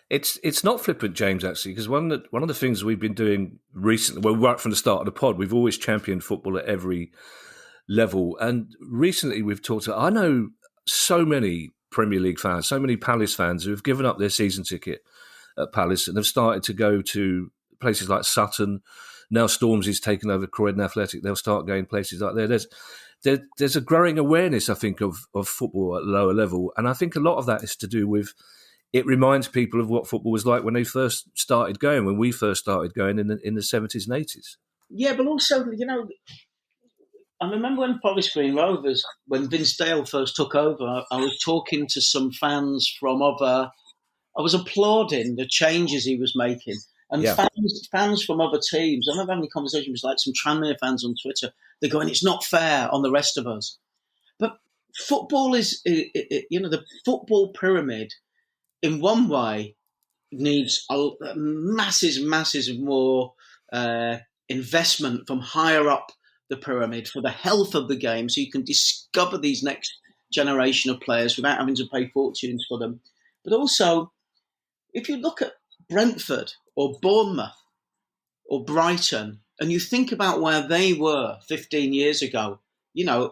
D: It's not flippant, James, actually, because one of the things we've been doing recently, well, right from the start of the pod, we've always championed football at every level. And recently we've talked to, I know so many Premier League fans, so many Palace fans who have given up their season ticket at Palace and have started to go to places like Sutton. Now Stormzy's taken over Croydon Athletic. They'll start going places like there. There's a growing awareness, I think, of football at lower level. And I think a lot of that is to do with, it reminds people of what football was like when they first started going, when we first started going in the 70s and 80s.
C: Yeah, but also, I remember when Forest Green Rovers, when Vince Dale first took over, I was talking to some fans from I was applauding the changes he was making. And fans from other teams, I remember having a conversation with like some Tranmere fans on Twitter. They're going, it's not fair on the rest of us. But football is, the football pyramid in one way needs masses more investment from higher up the pyramid for the health of the game, so you can discover these next generation of players without having to pay fortunes for them. But also, if you look at Brentford or Bournemouth or Brighton, and you think about where they were 15 years ago,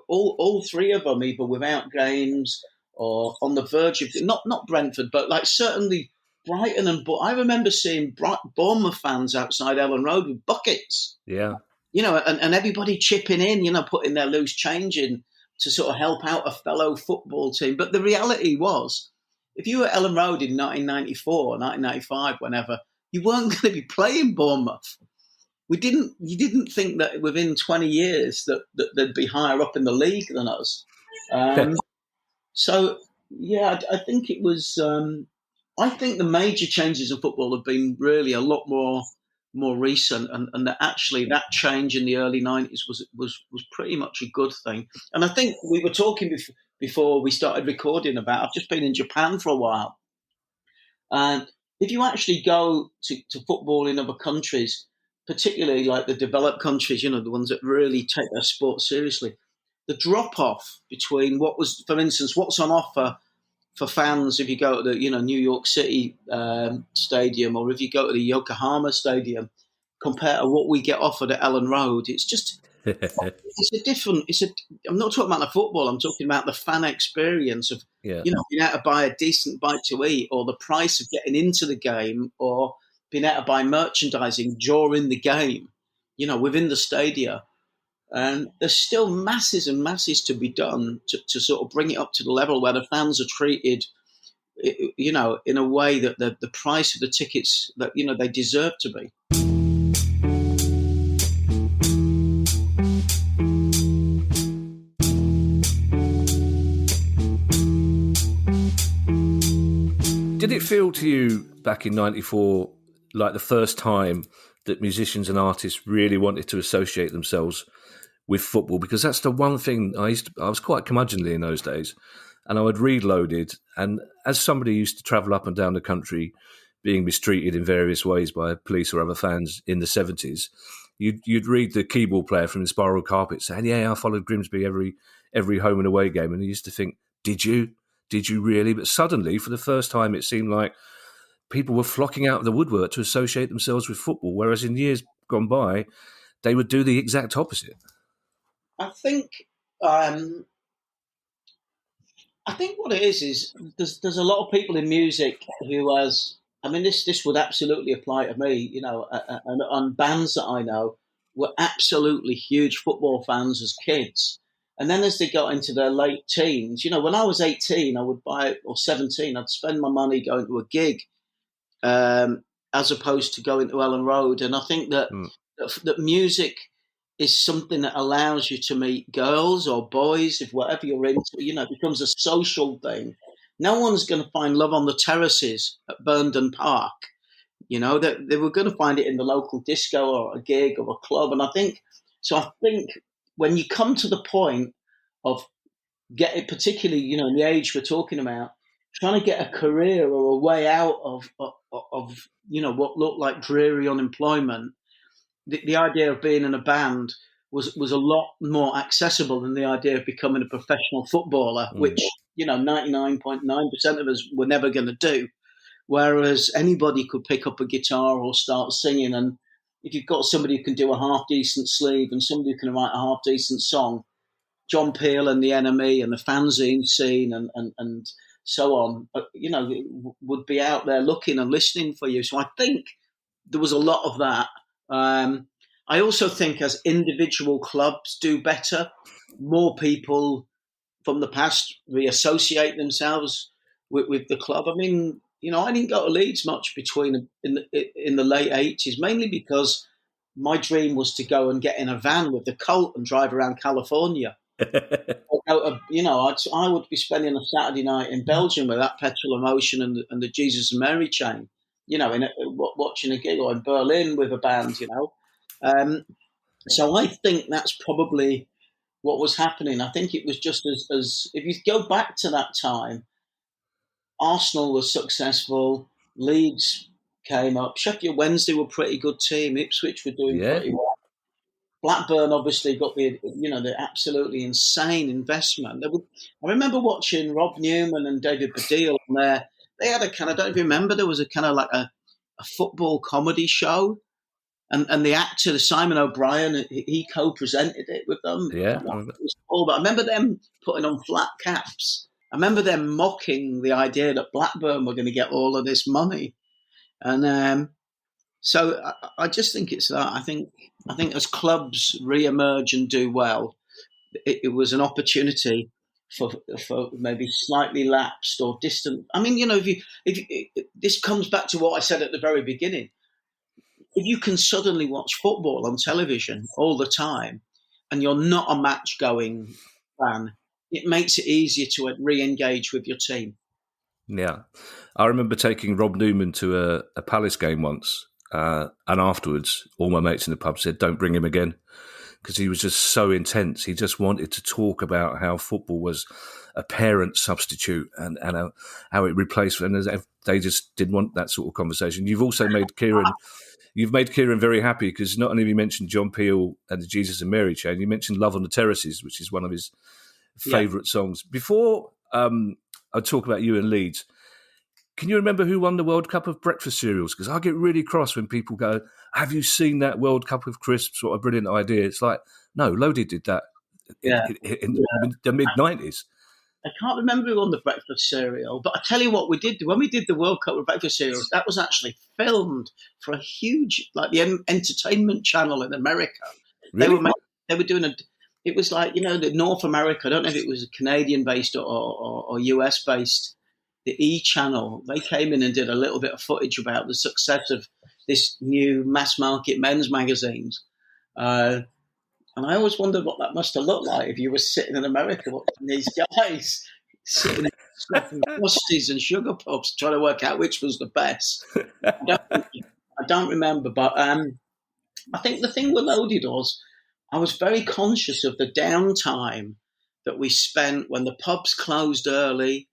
C: all three of them either without games or on the verge of, not Brentford, but like certainly Brighton and I remember seeing Bournemouth fans outside Ellen Road with buckets.
D: Yeah.
C: And everybody chipping in, putting their loose change in to sort of help out a fellow football team. But the reality was, if you were at Ellen Road in 1994, 1995, whenever, you weren't going to be playing Bournemouth. You didn't think that within 20 years that they'd be higher up in the league than us. So, yeah, I think it was. I think the major changes in football have been really a lot more recent, and that actually that change in the early 90s was pretty much a good thing. And I think we were talking before we started recording about, I've just been in Japan for a while, and if you actually go to football in other countries, particularly like the developed countries, the ones that really take their sport seriously, the drop-off between for instance, what's on offer for fans if you go to the New York City stadium, or if you go to the Yokohama stadium, compared to what we get offered at Ellen Road, it's just I'm not talking about the football, I'm talking about the fan experience of being able to buy a decent bite to eat, or the price of getting into the game, or being able to buy merchandising during the game, within the stadia. And there's still masses and masses to be done to sort of bring it up to the level where the fans are treated, in a way that the price of the tickets that, they deserve to be.
D: Did it feel to you back in 94 like the first time that musicians and artists really wanted to associate themselves with football? Because that's the one thing I was quite curmudgeonly in those days, and I would read Loaded, and as somebody who used to travel up and down the country being mistreated in various ways by police or other fans in the 70s, you'd read the keyboard player from the Spiral Carpet saying, I followed Grimsby every home and away game, and you used to think, did you really? But suddenly, for the first time, it seemed like people were flocking out of the woodwork to associate themselves with football, whereas in years gone by, they would do the exact opposite.
C: I think what it is there's a lot of people in music who this would absolutely apply to me, and bands that I know were absolutely huge football fans as kids. And then as they got into their late teens, when I was 18, I would buy, or 17, I'd spend my money going to a gig as opposed to going to Ellen Road. And I think that that music is something that allows you to meet girls or boys, if whatever you're into, it becomes a social thing. No one's going to find love on the terraces at Burnden Park. That they were going to find it in the local disco or a gig or a club. And I think when you come to the point of getting, particularly, in the age we're talking about, trying to get a career or a way out of what looked like dreary unemployment, the idea of being in a band was a lot more accessible than the idea of becoming a professional footballer, which 99.9% of us were never going to do. Whereas anybody could pick up a guitar or start singing, and if you've got somebody who can do a half decent sleeve and somebody who can write a half decent song, John Peel and the Enemy and the fanzine scene and so on, would be out there looking and listening for you. So I think there was a lot of that. I also think as individual clubs do better, more people from the past reassociate themselves with the club. I mean, I didn't go to Leeds much in the late 80s, mainly because my dream was to go and get in a van with the Colt and drive around California. I would be spending a Saturday night in Belgium with that Petrol Emotion and the Jesus and Mary chain, watching a gig, or in Berlin with a band, So I think that's probably what was happening. I think it was just as if you go back to that time, Arsenal was successful, Leeds came up, Sheffield Wednesday were a pretty good team, Ipswich were doing pretty well. Blackburn obviously got the absolutely insane investment. I remember watching Rob Newman and David Baddiel on there. They had I don't even remember, there was a kind of like a football comedy show. And the actor, Simon O'Brien, he co-presented it with them.
D: Yeah.
C: But I remember them putting on flat caps. I remember them mocking the idea that Blackburn were going to get all of this money. And so I just think it's that. I think as clubs re-emerge and do well, it was an opportunity for maybe slightly lapsed or distant. I mean, if this comes back to what I said at the very beginning. If you can suddenly watch football on television all the time and you're not a match-going fan, it makes it easier to re-engage with your team.
D: Yeah. I remember taking Rob Newman to a Palace game once, and afterwards all my mates in the pub said, don't bring him again, because he was just so intense. He just wanted to talk about how football was a parent substitute and how it replaced, and they just didn't want that sort of conversation. You've also made Kieran... You've made Kieran very happy, because not only have you mentioned John Peel and the Jesus and Mary chain, you mentioned Love on the Terraces, which is one of his favourite songs. Before I talk about you and Leeds, can you remember who won the World Cup of breakfast cereals? Because I get really cross when people go, have you seen that World Cup of crisps? What a brilliant idea. It's like, no, Lodi did that in the mid-90s.
C: I can't remember who won the breakfast cereal, but I tell you what we did. When we did the World Cup with breakfast cereals, that was actually filmed for a huge, like the entertainment channel in America.
D: Really?
C: They were doing it was like, the North America, I don't know if it was Canadian-based or US-based, the E channel. They came in and did a little bit of footage about the success of this new mass-market men's magazines. And I always wondered what that must have looked like if you were sitting in America watching these guys sitting in Frosties and Sugar Pops trying to work out which was the best. I don't remember, but I think the thing with Loaded was I was very conscious of the downtime that we spent when the pubs closed early,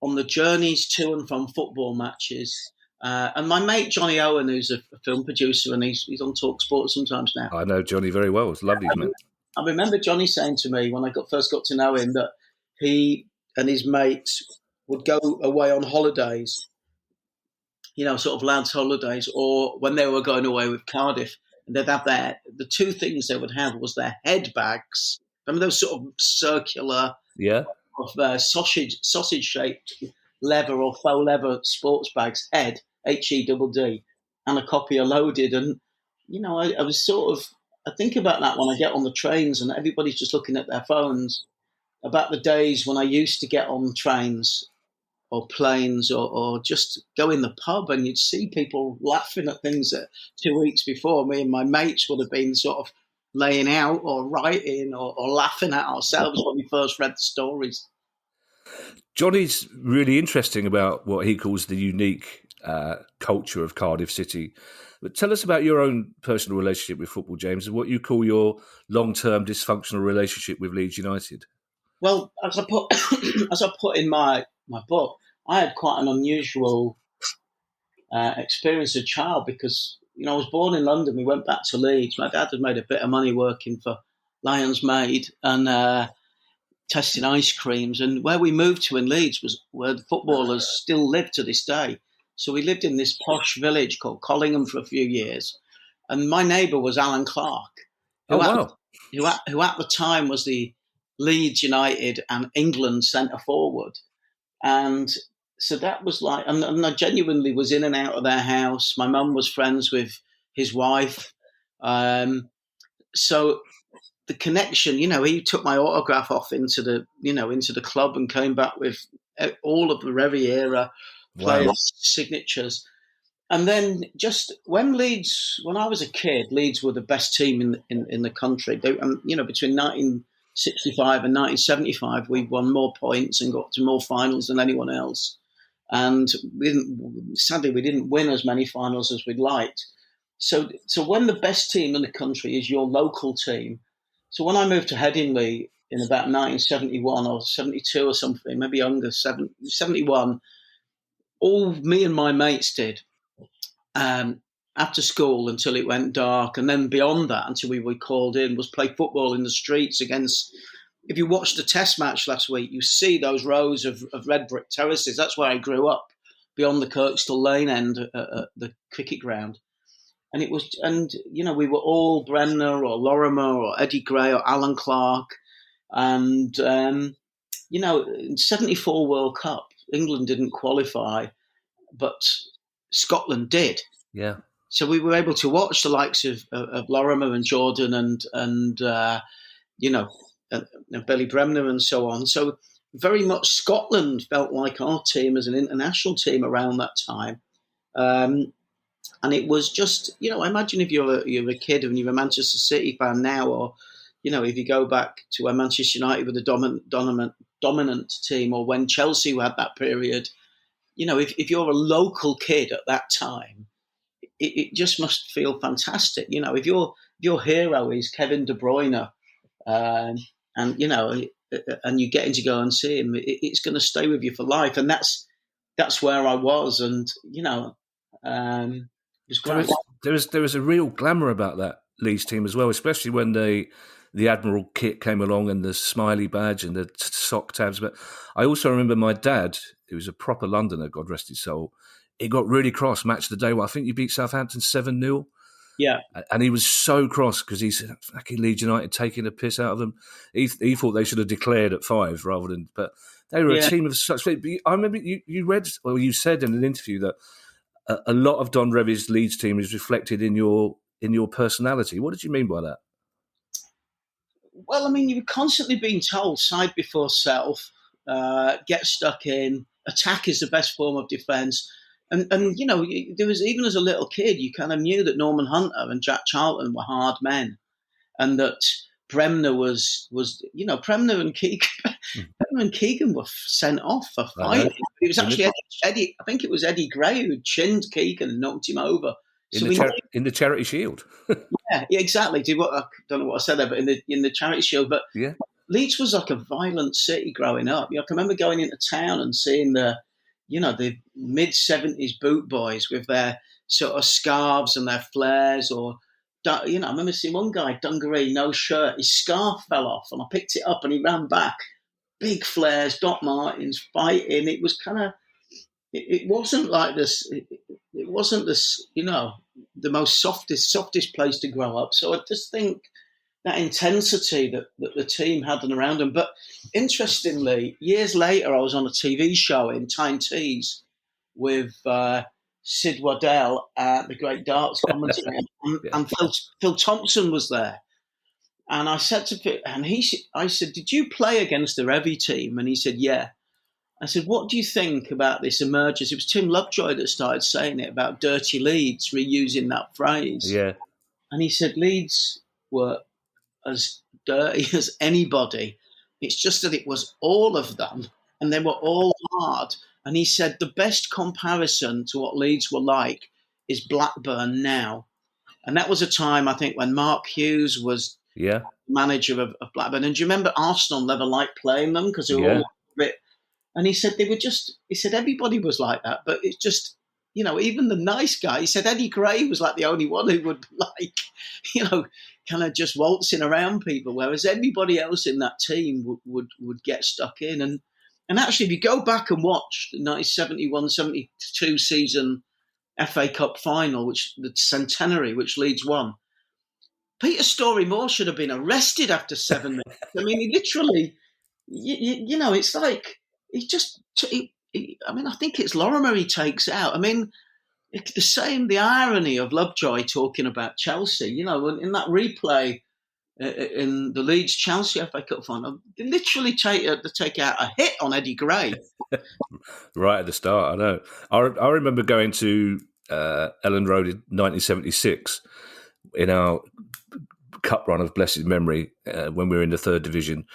C: on the journeys to and from football matches. And my mate Johnny Owen, who's a film producer, and he's on Talk Sport sometimes now.
D: I know Johnny very well. It's lovely, isn't it?
C: I remember Johnny saying to me when I first got to know him that he and his mates would go away on holidays, sort of lads' holidays, or when they were going away with Cardiff, and they'd have the two things they would have was their head bags. Remember those sort of circular, sausage-shaped leather or faux leather sports bags, head, HEDD, and a copy of Loaded. And, I was I think about that when I get on the trains and everybody's just looking at their phones, about the days when I used to get on trains or planes, or just go in the pub, and you'd see people laughing at things that 2 weeks before me and my mates would have been sort of laying out or writing or laughing at ourselves when we first read the stories.
D: Johnny's really interesting about what he calls the unique culture of Cardiff City. But tell us about your own personal relationship with football, James, and what you call your long-term dysfunctional relationship with Leeds United.
C: Well, as I put in my book, I had quite an unusual experience as a child because, I was born in London. We went back to Leeds. My dad had made a bit of money working for Lion's Maid and testing ice creams. And where we moved to in Leeds was where the footballers still live to this day. So we lived in this posh village called Collingham for a few years. And my neighbour was Alan Clark, who at the time was the Leeds United and England centre forward. And so that was like, and I genuinely was in and out of their house. My mum was friends with his wife. So the connection, he took my autograph off into the club and came back with all of the Riviera players' signatures. And then just when I was a kid, Leeds were the best team in the country. They, between 1965 and 1975, we won more points and got to more finals than anyone else. And sadly, we didn't win as many finals as we'd liked. So when the best team in the country is your local team. So when I moved to Headingley in about 1971 or 72 or something, maybe younger, 71, all me and my mates did after school until it went dark, and then beyond that until we were called in, was play football in the streets against. If you watched the Test match last week, you see those rows of red brick terraces. That's where I grew up, beyond the Kirkstall Lane end at the cricket ground. And we were all Bremner or Lorimer or Eddie Gray or Alan Clark. And, in 74 World Cup, England didn't qualify, but Scotland did.
D: Yeah.
C: So we were able to watch the likes of Lorimer and Jordan and Billy Bremner and so on. So very much Scotland felt like our team as an international team around that time. And it was just, I imagine if you're a kid and you're a Manchester City fan now, or, if you go back to when Manchester United were the dominant team, or when Chelsea had that period, if you're a local kid at that time, it just must feel fantastic. If your hero is Kevin De Bruyne, and you're getting to go and see him, it's going to stay with you for life. And that's where I was. And, it was great.
D: There was a real glamour about that Leeds team as well, especially when the Admiral kit came along and the smiley badge and the sock tabs. But I also remember my dad, who was a proper Londoner, God rest his soul, he got really cross match of the day. Well, I think you beat Southampton 7-0.
C: Yeah.
D: And he was so cross because he said, fucking Leeds United taking a piss out of them. He thought they should have declared at 5 rather than... But they were a team of such... I remember you read, or you said in an interview that a lot of Don Revie's Leeds team is reflected in your personality. What did you mean by that?
C: Well, I mean, you were constantly being told side before self, get stuck in, attack is the best form of defence. And there was, even as a little kid, you kind of knew that Norman Hunter and Jack Charlton were hard men, and that Bremner was Bremner and Keegan. Bremner and Keegan were sent off for fighting. It was actually Eddie. I think it was Eddie Gray who chinned Keegan and knocked him over.
D: In the Charity Shield.
C: yeah, exactly. I don't know what I said there, but in the Charity Shield. But
D: yeah.
C: Leeds was like a violent city growing up. I can remember going into town and seeing the mid-70s boot boys with their sort of scarves and their flares, or, I remember seeing one guy, dungaree, no shirt, his scarf fell off, and I picked it up and he ran back. Big flares, Doc Martens, fighting. It was kind of, it wasn't like this, it wasn't this, the most softest place to grow up. So I just think that intensity that the team had around them. But interestingly, years later, I was on a TV show in Tyne Tees with Sid Waddell, the great darts commentator, and Phil Thompson was there. And I said to Phil, I said, did you play against the Revy team? And he said, yeah. I said, what do you think about this emergence? It was Tim Lovejoy that started saying it about dirty Leeds, reusing that phrase.
D: Yeah.
C: And he said Leeds were as dirty as anybody. It's just that it was all of them and they were all hard. And he said the best comparison to what Leeds were like is Blackburn now. And that was a time, I think, when Mark Hughes was manager of Blackburn. And do you remember Arsenal never liked playing them because they were all a bit. And he said he said everybody was like that, but it's just, even the nice guy, he said Eddie Gray was like the only one who would kind of just waltzing around people, whereas everybody else in that team would get stuck in. And actually, if you go back and watch the 1971-72 season FA Cup final, which the centenary, which Leeds won, Peter Storey-Moore should have been arrested after 7 minutes. I mean, he literally, it's like he just. I think it's Lorimer he takes out. I mean, it's the irony of Lovejoy talking about Chelsea. In that replay in the Leeds Chelsea FA Cup final, they literally take out a hit on Eddie Gray.
D: Right at the start, I know. I remember going to Ellen Road in 1976 in our cup run of blessed memory when we were in the third division.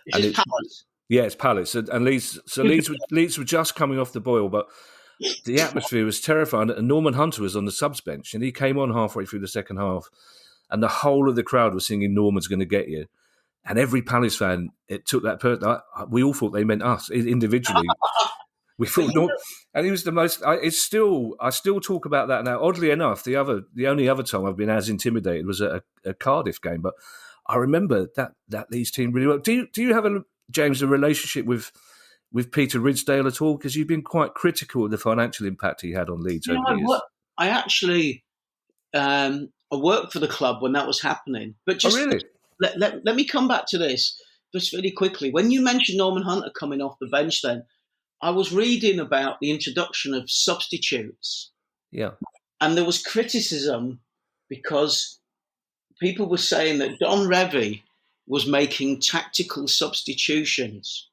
C: Is it Palace?
D: Yeah, it's Palace. And Leeds were just coming off the boil, but the atmosphere was terrifying. And Norman Hunter was on the subs bench, and he came on halfway through the second half, and the whole of the crowd was singing "Norman's going to get you." And every Palace fan, it took that person. We all thought they meant us individually. We thought, and he was the most. I still talk about that now. Oddly enough, the only other time I've been as intimidated was at a Cardiff game. But I remember that Leeds team really well. Do you have James, a relationship with Peter Ridsdale at all? Because you've been quite critical of the financial impact he had on Leeds over the years.
C: I actually I worked for the club when that was happening. But just
D: really?
C: Let me come back to this just really quickly. When you mentioned Norman Hunter coming off the bench then, I was reading about the introduction of substitutes.
D: Yeah.
C: And there was criticism because people were saying that Don Revie was making tactical substitutions.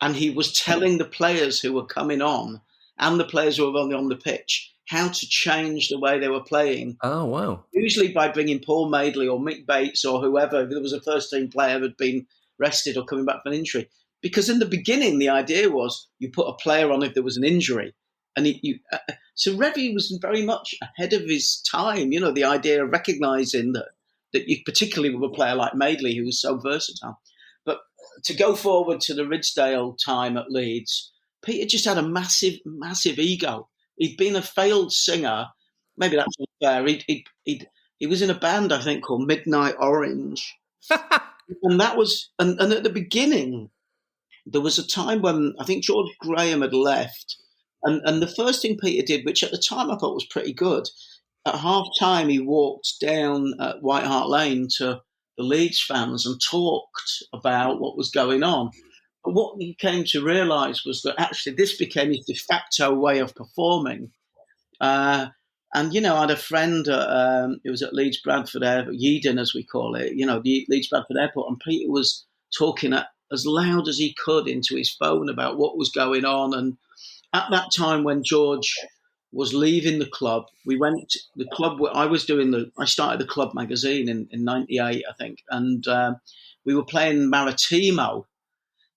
C: And he was telling the players who were coming on and the players who were on the pitch how to change the way they were playing.
D: Oh, wow.
C: Usually by bringing Paul Madeley or Mick Bates or whoever, if there was a first-team player who had been rested or coming back from an injury. Because in the beginning, the idea was you put a player on if there was an injury. And so Revie was very much ahead of his time, the idea of recognising that you, particularly with a player like Madeley, who was so versatile. But to go forward to the Ridsdale time at Leeds, Peter just had a massive, massive ego. He'd been a failed singer. Maybe that's unfair. He was in a band, I think, called Midnight Orange. And that was, and at the beginning, there was a time when I think George Graham had left. And the first thing Peter did, which at the time I thought was pretty good, at half-time he walked down White Hart Lane to the Leeds fans and talked about what was going on. But what he came to realise was that actually this became his de facto way of performing. And, I had a friend who was at Leeds Bradford Airport, Yeadon as we call it, the Leeds Bradford Airport, and Peter was talking as loud as he could into his phone about what was going on. And at that time when George was leaving the club, we went to the club where I started the club magazine in 98, I think. And we were playing Maritimo.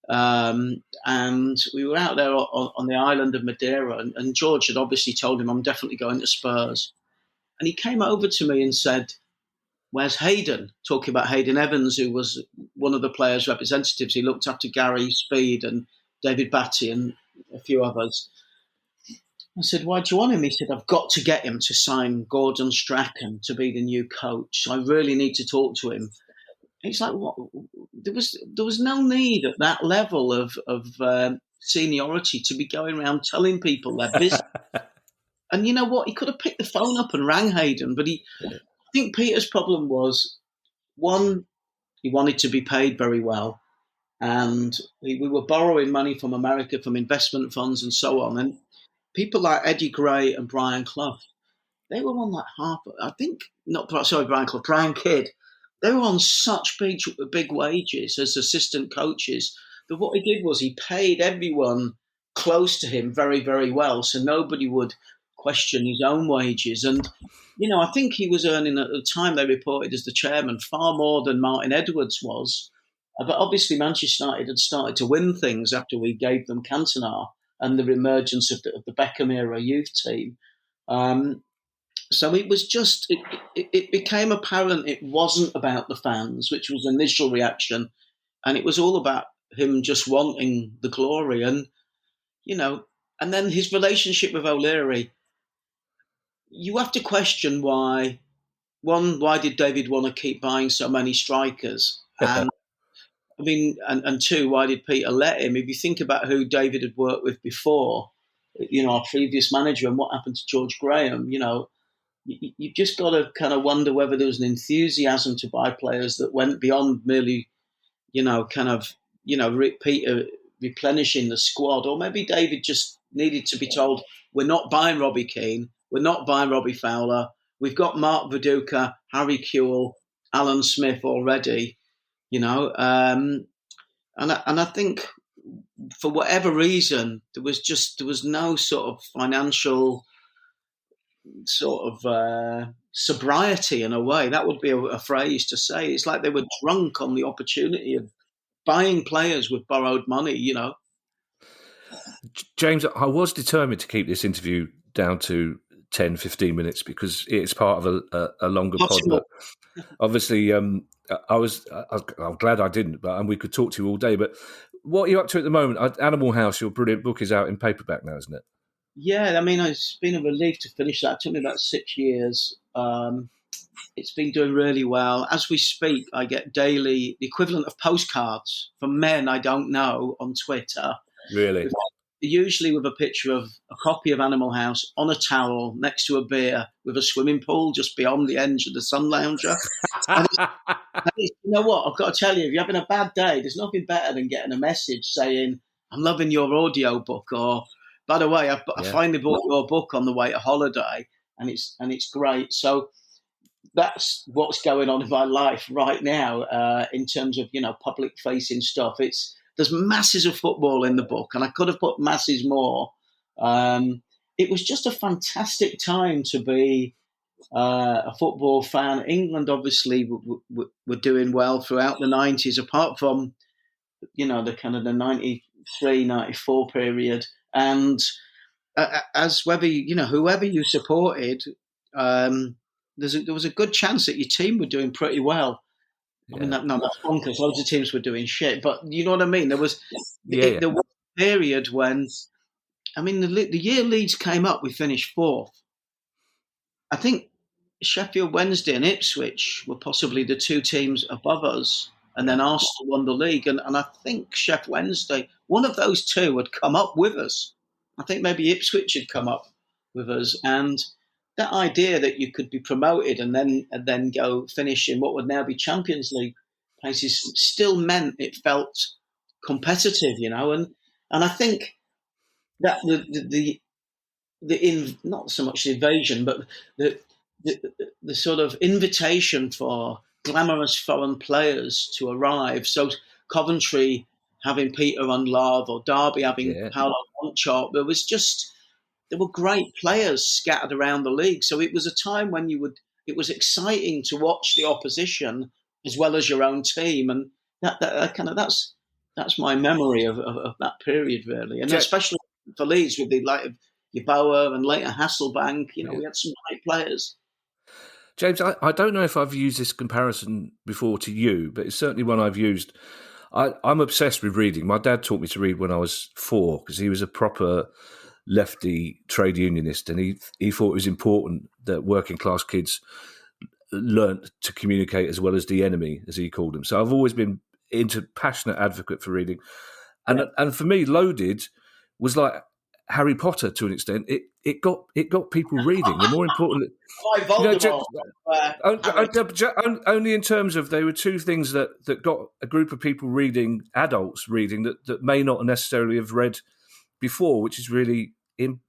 C: And we were out there on the island of Madeira. And George had obviously told him, I'm definitely going to Spurs. And he came over to me and said, where's Hayden? Talking about Hayden Evans, who was one of the players' representatives. He looked after Gary Speed and David Batty and a few others. I said, why do you want him? He said, I've got to get him to sign Gordon Strachan to be the new coach. I really need to talk to him. It's like, what? There was no need at that level of seniority to be going around telling people their business. And you know what? He could have picked the phone up and rang Hayden, but I think Peter's problem was, one, he wanted to be paid very well. And we were borrowing money from America, from investment funds and so on. And people like Eddie Gray and Brian Clough, they were on like Brian Kidd. They were on such big wages as assistant coaches what he did was he paid everyone close to him very, very well, so nobody would question his own wages. And I think he was earning at the time they reported as the chairman far more than Martin Edwards was. But obviously, Manchester United had started to win things after we gave them Cantona and the emergence of the Beckham era youth team. So it was just, it became apparent it wasn't about the fans, which was the initial reaction. And it was all about him just wanting the glory. And, and then his relationship with O'Leary, you have to question why. One, why did David want to keep buying so many strikers? And and two, why did Peter let him? If you think about who David had worked with before, our previous manager, and what happened to George Graham, you've just got to kind of wonder whether there was an enthusiasm to buy players that went beyond merely, Peter replenishing the squad, or maybe David just needed to be told, we're not buying Robbie Keane, we're not buying Robbie Fowler, we've got Mark Viduka, Harry Kewell, Alan Smith already, and I think for whatever reason there was no sort of financial sort of sobriety in a way. That would be a phrase to say. It's like they were drunk on the opportunity of buying players with borrowed money,
D: James, I was determined to keep this interview down to 10, 15 minutes because it's part of a longer pod. But obviously, I'm glad I didn't, and we could talk to you all day. But what are you up to at the moment? Animal House, your brilliant book, is out in paperback now, isn't it?
C: Yeah, I mean, it's been a relief to finish that. It took me about 6 years. It's been doing really well. As we speak, I get daily the equivalent of postcards from men I don't know on Twitter.
D: Really?
C: Usually with a picture of a copy of Animal House on a towel next to a beer with a swimming pool just beyond the edge of the sun lounger. And you know what? I've got to tell you, if you're having a bad day, there's nothing better than getting a message saying, I'm loving your audio book, or by the way, I finally bought your book on the way to holiday, and it's great. So that's what's going on in my life right now in terms of public facing stuff. There's masses of football in the book, and I could have put masses more. It was just a fantastic time to be a football fan. England obviously were doing well throughout the 90s, apart from the kind of the 93, 94 period. And as whether whoever you supported, there was a good chance that your team were doing pretty well. Yeah. I mean, that's bonkers. Loads of teams were doing shit, but you know what I mean. There was there was a period when, I mean, the year Leeds came up, we finished fourth. I think Sheffield Wednesday and Ipswich were possibly the two teams above us, and then Arsenal won the league. And I think Sheffield Wednesday, one of those two, had come up with us. I think maybe Ipswich had come up with us, and that idea that you could be promoted and then go finish in what would now be Champions League places still meant it felt competitive, and I think that the not so much the invasion, but the sort of invitation for glamorous foreign players to arrive. So Coventry having Peter Unlove, or Derby having Paolo Conchart, there were great players scattered around the league. So it was a time when it was exciting to watch the opposition as well as your own team. And that's my memory of that period, really. And especially for Leeds with the light of Yeboah and later Hasselbank, we had some great players.
D: James, I don't know if I've used this comparison before to you, but it's certainly one I've used. I'm obsessed with reading. My dad taught me to read when I was 4 because he was a proper lefty trade unionist, and he thought it was important that working class kids learnt to communicate as well as the enemy, as he called them. So I've always been passionate advocate for reading, and for me, Loaded was like Harry Potter to an extent. It got people reading. The more important, only in terms of they were two things that got a group of people reading, adults reading that may not necessarily have read before, which is really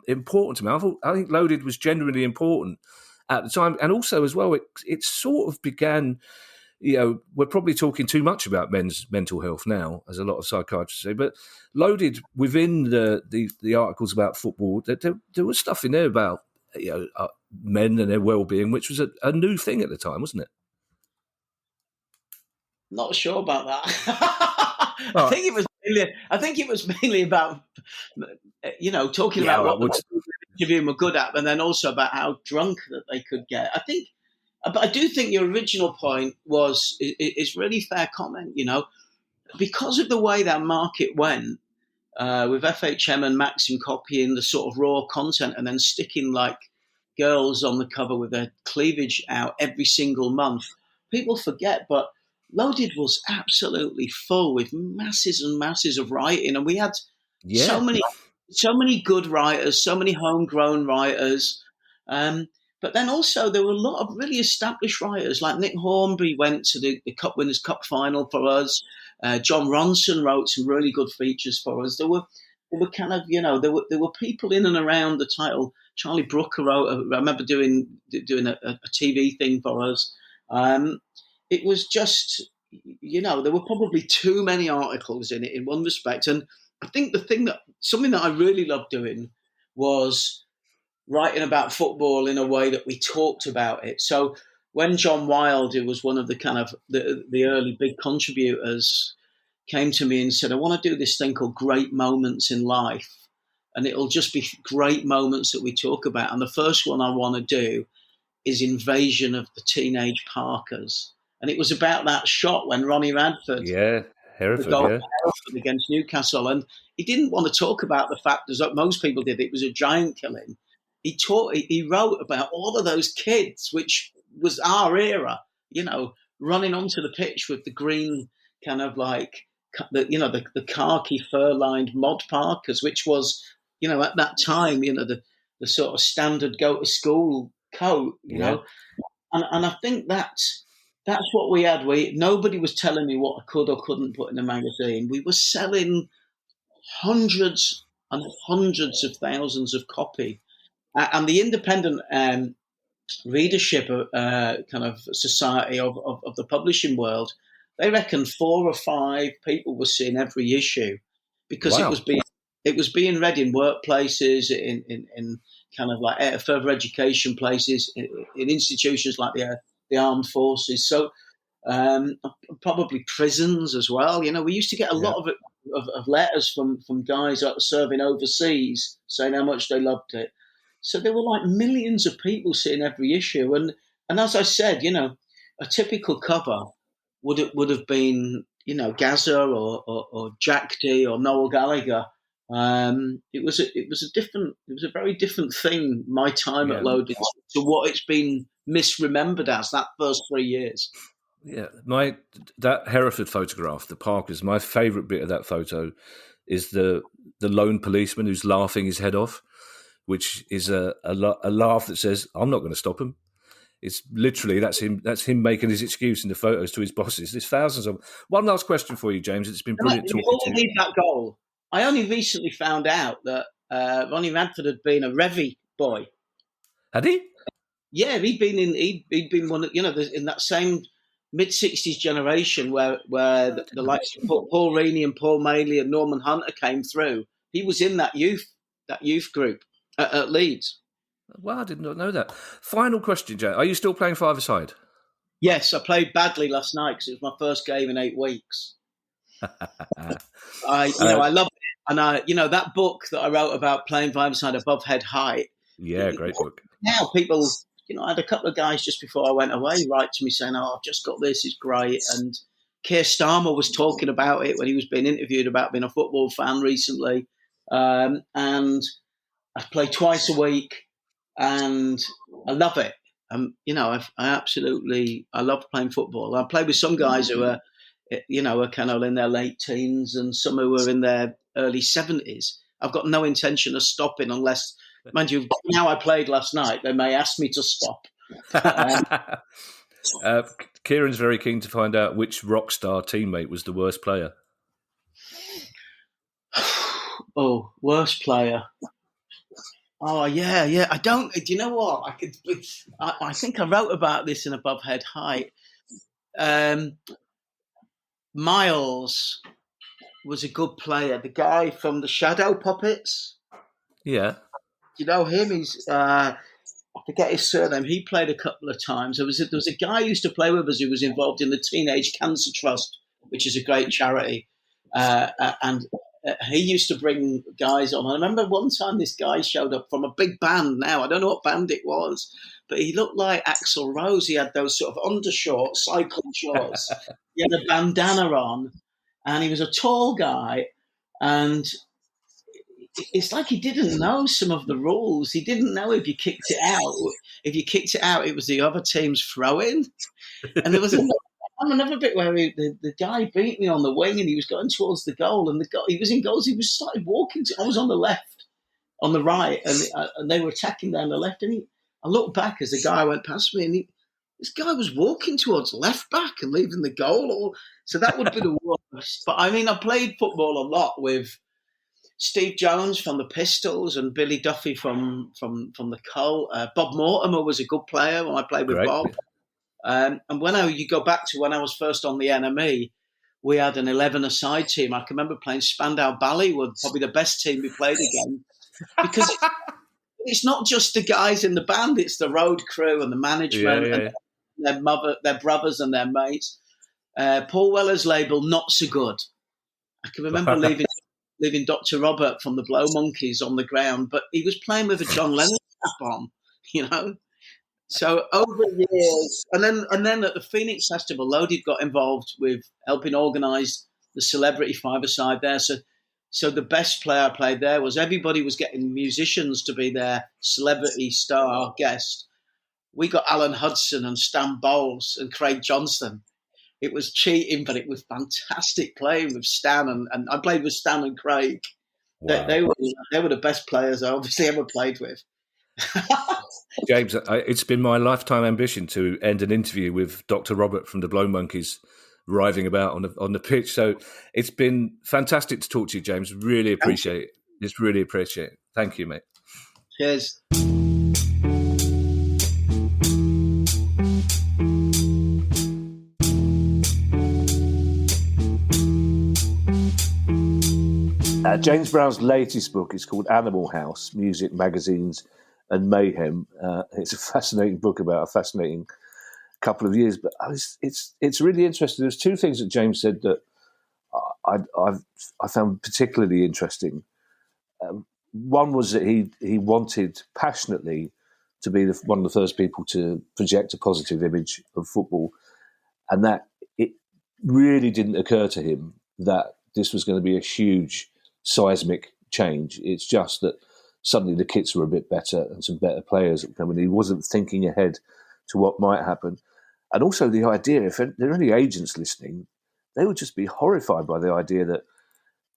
D: important to me. I think Loaded was genuinely important at the time, and also as well, it sort of began we're probably talking too much about men's mental health now, as a lot of psychiatrists say. But loaded within the articles about football, there was stuff in there about men and their well-being, which was a new thing at the time, wasn't it?
C: Not sure about that. I think it was mainly about talking about what the interviewing were good at, and then also about how drunk that they could get. But I do think your original point is really fair comment. Because of the way that market went with FHM and Maxim copying the sort of raw content and then sticking like girls on the cover with their cleavage out every single month, people forget, but Loaded was absolutely full with masses and masses of writing, and we had so many good writers, so many homegrown writers. But then also there were a lot of really established writers, like Nick Hornby went to the Cup Winners' Cup final for us. John Ronson wrote some really good features for us. There were kind of there were people in and around the title. Charlie Brooker wrote. I remember doing a TV thing for us. It was just, there were probably too many articles in it in one respect. And I think something that I really loved doing was writing about football in a way that we talked about it. So when John Wilde, who was one of the kind of the early big contributors, came to me and said, I want to do this thing called Great Moments in Life. And it'll just be great moments that we talk about. And the first one I want to do is Invasion of the Teenage Parkers. And it was about that shot when Ronnie Radford,
D: Hereford
C: against Newcastle, and he didn't want to talk about the fact, as most people did, it was a giant killing. He wrote about all of those kids, which was our era, running onto the pitch with the green kind of like the khaki fur-lined mod Parkers, which was at that time the sort of standard go to school coat, know, and I think that's what we had. Nobody was telling me what I could or couldn't put in a magazine. We were selling hundreds and hundreds of thousands of copy, and the independent readership kind of society of the publishing world, they reckon 4 or 5 people were seeing every issue because it was being read in workplaces, in kind of like further education places, in institutions like the armed forces. So probably prisons as well. We used to get a lot of letters from guys serving overseas saying how much they loved it. So there were like millions of people seeing every issue. And as I said, a typical cover would have been, Gazza or Jack D or Noel Gallagher. It was a very different thing, my time at Loaded, to what it's been misremembered as that first 3 years.
D: Yeah, that Hereford photograph, the Parkers, my favourite bit of that photo is the lone policeman who's laughing his head off, which is a laugh that says, I'm not going to stop him. It's literally, that's him making his excuse in the photos to his bosses. There's thousands of them. One last question for you, James. It's been brilliant talking to you.
C: Before we leave that goal, I only recently found out that Ronnie Radford had been a Revy boy.
D: Had he?
C: Yeah, he'd been one of, in that same mid-60s generation where the likes of Paul Reaney and Paul Maley and Norman Hunter came through. He was in that youth group at Leeds.
D: Well, I did not know that. Final question, Jay. Are you still playing five-a-side?
C: Yes, I played badly last night because it was my first game in 8 weeks. I love it. And that book that I wrote about playing five-a-side above head height.
D: Yeah, great book.
C: Now people, I had a couple of guys just before I went away write to me saying, I've just got this, it's great. And Keir Starmer was talking about it when he was being interviewed about being a football fan recently. And I play twice a week and I love it. I love playing football. I play with some guys who are kind of in their late teens and some who are in their early 70s. I've got no intention of stopping unless, mind you, now I played last night, they may ask me to stop.
D: Kieran's very keen to find out which rock star teammate was the worst player.
C: Oh, worst player. Oh, yeah. I don't. Do you know what? I think I wrote about this in Above Head Height. Miles was a good player. The guy from the Shadow Puppets.
D: Yeah.
C: You know him? He's I forget his surname. He played a couple of times. There was a guy who used to play with us who was involved in the Teenage Cancer Trust, which is a great charity, and he used to bring guys on. I remember one time this guy showed up from a big band. Now I don't know what band it was, but he looked like Axl Rose. He had those sort of undershorts, cycling shorts. He had a bandana on, and he was a tall guy, and it's like he didn't know some of the rules. He didn't know if you kicked it out. If you kicked it out, it was the other team's throw-in. And there was another bit where the guy beat me on the wing, and he was going towards the goal, and he was in goals. He was started walking. I was on the left, on the right, and they were attacking down the left. And I looked back as the guy went past me, and this guy was walking towards left back and leaving the goal. So that would be the worst. But I mean, I played football a lot with Steve Jones from the Pistols and Billy Duffy from the Cull. Bob Mortimer was a good player when I played with Bob. And you go back to when I was first on the NME, we had an 11-a-side team. I can remember playing Spandau Ballet, were probably the best team we played against. Because it's not just the guys in the band, it's the road crew and the management and their brothers and their mates. Paul Weller's label, Not So Good. I can remember leaving Dr. Robert from the Blow Monkeys on the ground, but he was playing with a John Lennon cap on, you know. So over the years, and then at the Phoenix Festival, Loaded got involved with helping organise the celebrity five-a-side there. So the best player I played there was everybody was getting musicians to be their celebrity star guest. We got Alan Hudson and Stan Bowles and Craig Johnson. It was cheating, but it was fantastic playing with Stan, and I played with Stan and Craig. Wow. They were the best players I obviously ever played with.
D: James, it's been my lifetime ambition to end an interview with Dr. Robert from the Blow Monkeys writhing about on the pitch. So it's been fantastic to talk to you, James. Really appreciate it. Just really appreciate it. Thank you, mate.
C: Cheers.
A: James Brown's latest book is called Animal House, Music, Magazines and Mayhem. It's a fascinating book about a fascinating couple of years, but it's really interesting. There's two things that James said that I found particularly interesting. One was that he wanted passionately to be one of the first people to project a positive image of football, and that it really didn't occur to him that this was going to be a huge seismic change. It's just that suddenly the kits were a bit better and some better players had come, and he wasn't thinking ahead to what might happen. And also the idea, if there are any agents listening, they would just be horrified by the idea that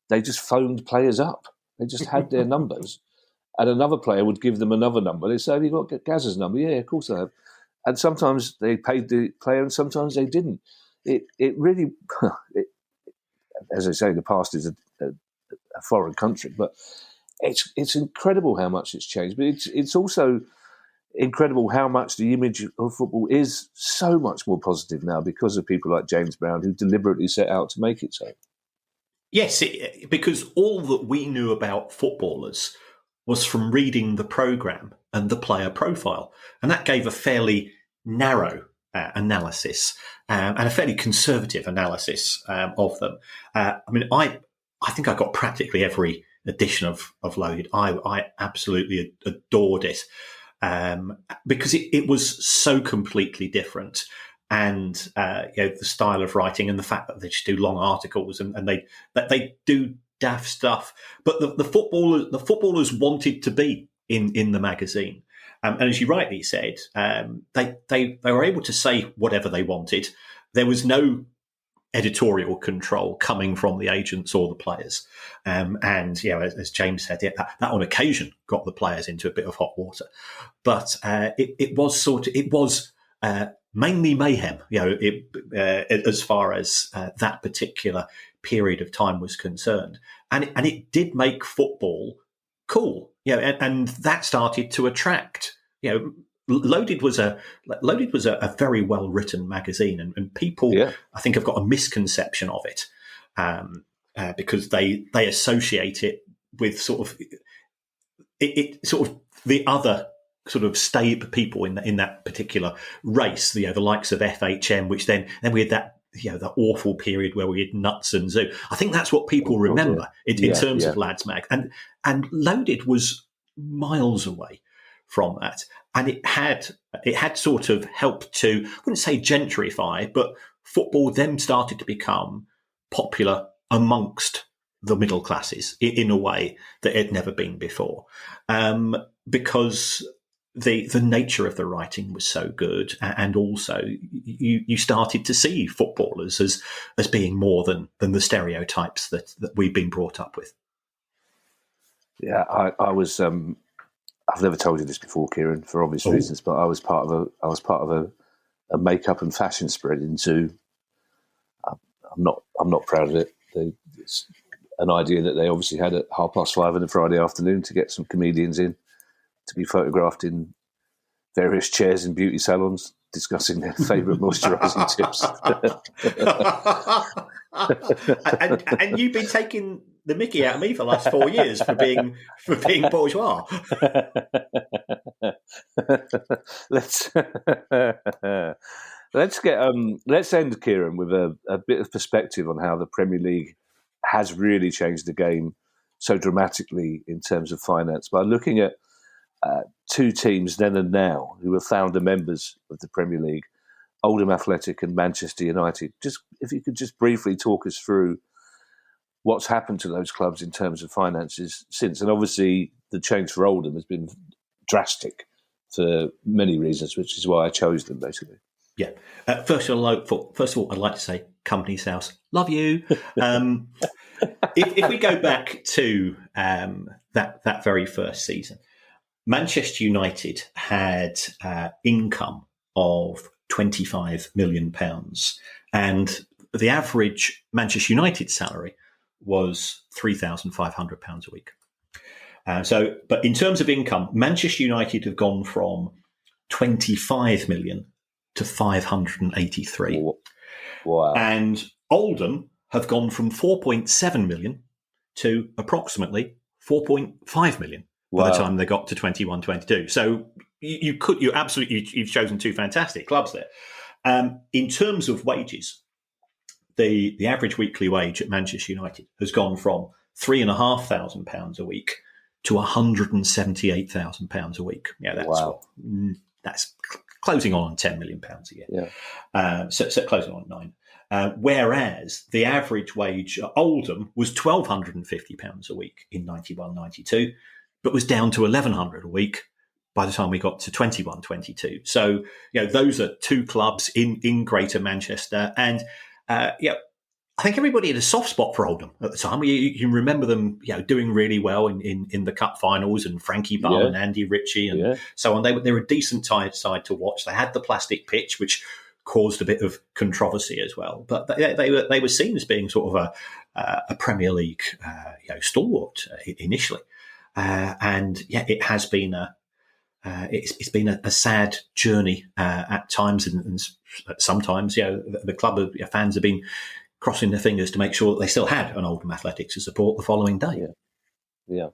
A: they just phoned players up. They just had their numbers, and another player would give them another number. They say, "Have you got Gaz's number?" Yeah, of course I have. And sometimes they paid the player, and sometimes they didn't. It really, as I say, the past is a foreign country, but it's incredible how much it's changed. But it's also incredible how much the image of football is so much more positive now because of people like James Brown who deliberately set out to make it so.
B: Yes, because all that we knew about footballers was from reading the programme and the player profile, and that gave a fairly narrow analysis and a fairly conservative analysis of them. I mean, I think I got practically every edition of Loaded. I absolutely adored it because it was so completely different. And the style of writing and the fact that they just do long articles and they do daft stuff, but the footballers wanted to be in the magazine, and as you rightly said, they were able to say whatever they wanted. There was no editorial control coming from the agents or the players, and as James said, that on occasion got the players into a bit of hot water, but it was mainly mayhem, as far as that particular period of time was concerned, and it did make football cool, and that started to attract Loaded was a very well written magazine, and people I think have got a misconception of it because they associate it with sort of the other sort of people in that particular race, the likes of FHM, which then we had that that awful period where we had Nuts and Zoo. I think that's what people remember in terms of Lads Mag, and Loaded was miles away from that, and it had sort of helped to, I wouldn't say gentrify, but football then started to become popular amongst the middle classes in a way that it had never been before, because the nature of the writing was so good, and also you started to see footballers as being more than the stereotypes that we've been brought up with. Yeah,
A: I was. I've never told you this before, Kieran, for obvious reasons, but I was part of a makeup and fashion spread into. I'm not proud of it. It's an idea that they obviously had at 5:30 on a Friday afternoon to get some comedians in to be photographed in various chairs in beauty salons discussing their favourite moisturising tips.
B: and you've been taking the mickey out of me for the last 4 years for being bourgeois.
A: Let's end, Kieran, with a bit of perspective on how the Premier League has really changed the game so dramatically in terms of finance by looking at two teams then and now who were founder members of the Premier League, Oldham Athletic and Manchester United. Just if you could just briefly talk us through what's happened to those clubs in terms of finances since. And obviously the change for Oldham has been drastic for many reasons, which is why I chose them, basically.
B: Yeah. First of all, I'd like to say, Company's House, love you. If we go back to that very first season, Manchester United had income of £25 million, and the average Manchester United salary was £3,500 a week. But in terms of income, Manchester United have gone from 25 million to 583.
A: Wow.
B: And Oldham have gone from 4.7 million to approximately 4.5 million by the time they got to 21-22. So you've chosen two fantastic clubs there. In terms of wages, the average weekly wage at Manchester United has gone from £3,500 a week to £178,000 a week. Yeah, that's closing on £10 million a year. Yeah. So closing on 9. Whereas the average wage at Oldham was £1,250 a week in 91-92, but was down to £1,100 a week by the time we got to 21-22. So, those are two clubs in Greater Manchester. And, I think everybody had a soft spot for Oldham at the time. You can remember them, doing really well in the cup finals, and Frankie Bull and Andy Ritchie and so on. They were a decent side to watch. They had the plastic pitch, which caused a bit of controversy as well. But they were seen as being sort of a Premier League stalwart initially, and it has been it's been a sad journey at times, and sometimes the club fans have been crossing their fingers to make sure that they still had an Oldham Athletics to support the following day.
A: Yeah.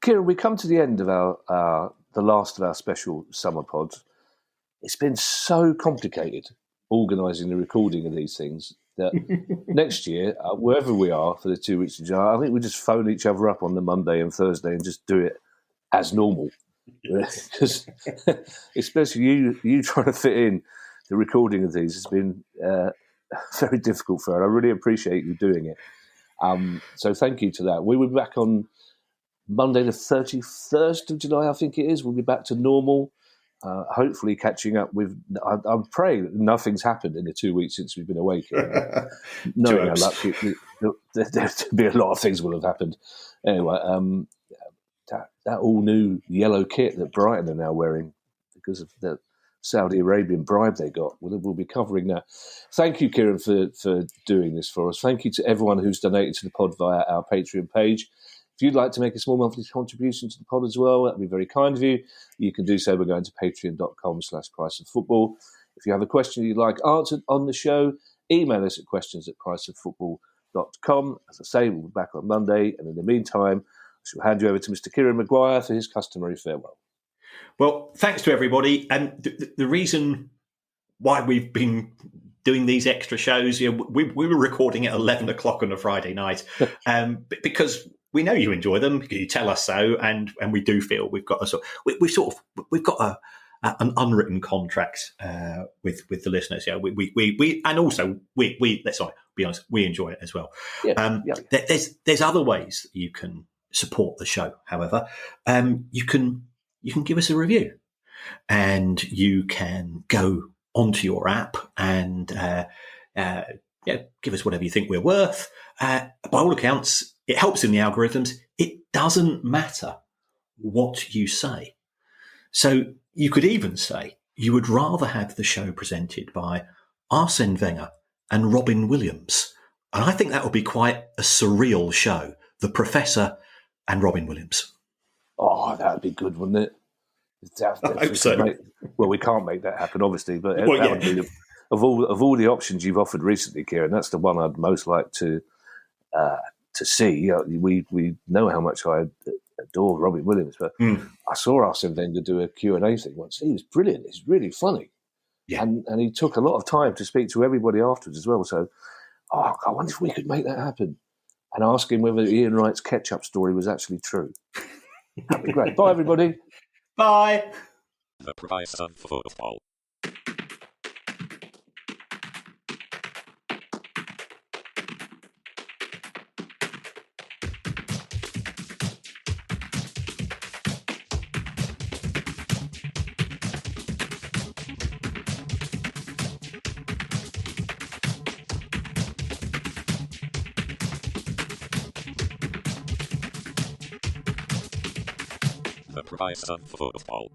A: Kieran, we come to the end of the last of our special summer pods. It's been so complicated organising the recording of these things that next year, wherever we are for the 2 weeks of July, I think we just phone each other up on the Monday and Thursday and just do it as normal. Because especially you trying to fit in the recording of these has been very difficult for her. I really appreciate you doing it. So thank you to that. We will be back on Monday the 31st of July, I think it is. We'll be back to normal. Hopefully catching up with... I'm praying that nothing's happened in the 2 weeks since we've been away. No luck. There'd be a lot of things will have happened. Anyway, that all-new yellow kit that Brighton are now wearing because of the Saudi Arabian bribe they got. We'll be covering that. Thank you, Kieran, for doing this for us. Thank you to everyone who's donated to the pod via our Patreon page. If you'd like to make a small monthly contribution to the pod as well, that'd be very kind of you. You can do so by going to patreon.com/priceoffootball. If you have a question you'd like answered on the show, email us at questions@priceoffootball.com. As I say, we'll be back on Monday. And in the meantime, I shall hand you over to Mr. Kieran Maguire for his customary farewell.
B: Well, thanks to everybody. And the reason why we've been doing these extra shows, we were recording at 11 o'clock on a Friday night because we know you enjoy them. You tell us so, and we do feel we've got we've got an unwritten contract with the listeners. Yeah, we and also let's be honest, we enjoy it as well. There's other ways that you can support the show. However, you can give us a review, and you can go onto your app and give us whatever you think we're worth. By all accounts, it helps in the algorithms. It doesn't matter what you say. So you could even say you would rather have the show presented by Arsene Wenger and Robin Williams. And I think that would be quite a surreal show, The Professor and Robin Williams.
A: Oh, that would be good, wouldn't it?
B: I hope so.
A: Well, we can't make that happen, obviously, but that would be of all the options you've offered recently, Kieran, that's the one I'd most like to see. We know how much I adore Robin Williams, but I saw Arsene Wenger do a Q&A thing once. He was brilliant. He's really funny. Yeah. And he took a lot of time to speak to everybody afterwards as well. So, I wonder if we could make that happen and ask him whether Ian Wright's ketchup story was actually true. That'd be great. Bye, everybody.
B: Bye.
E: The Price of Football. The Price of Football.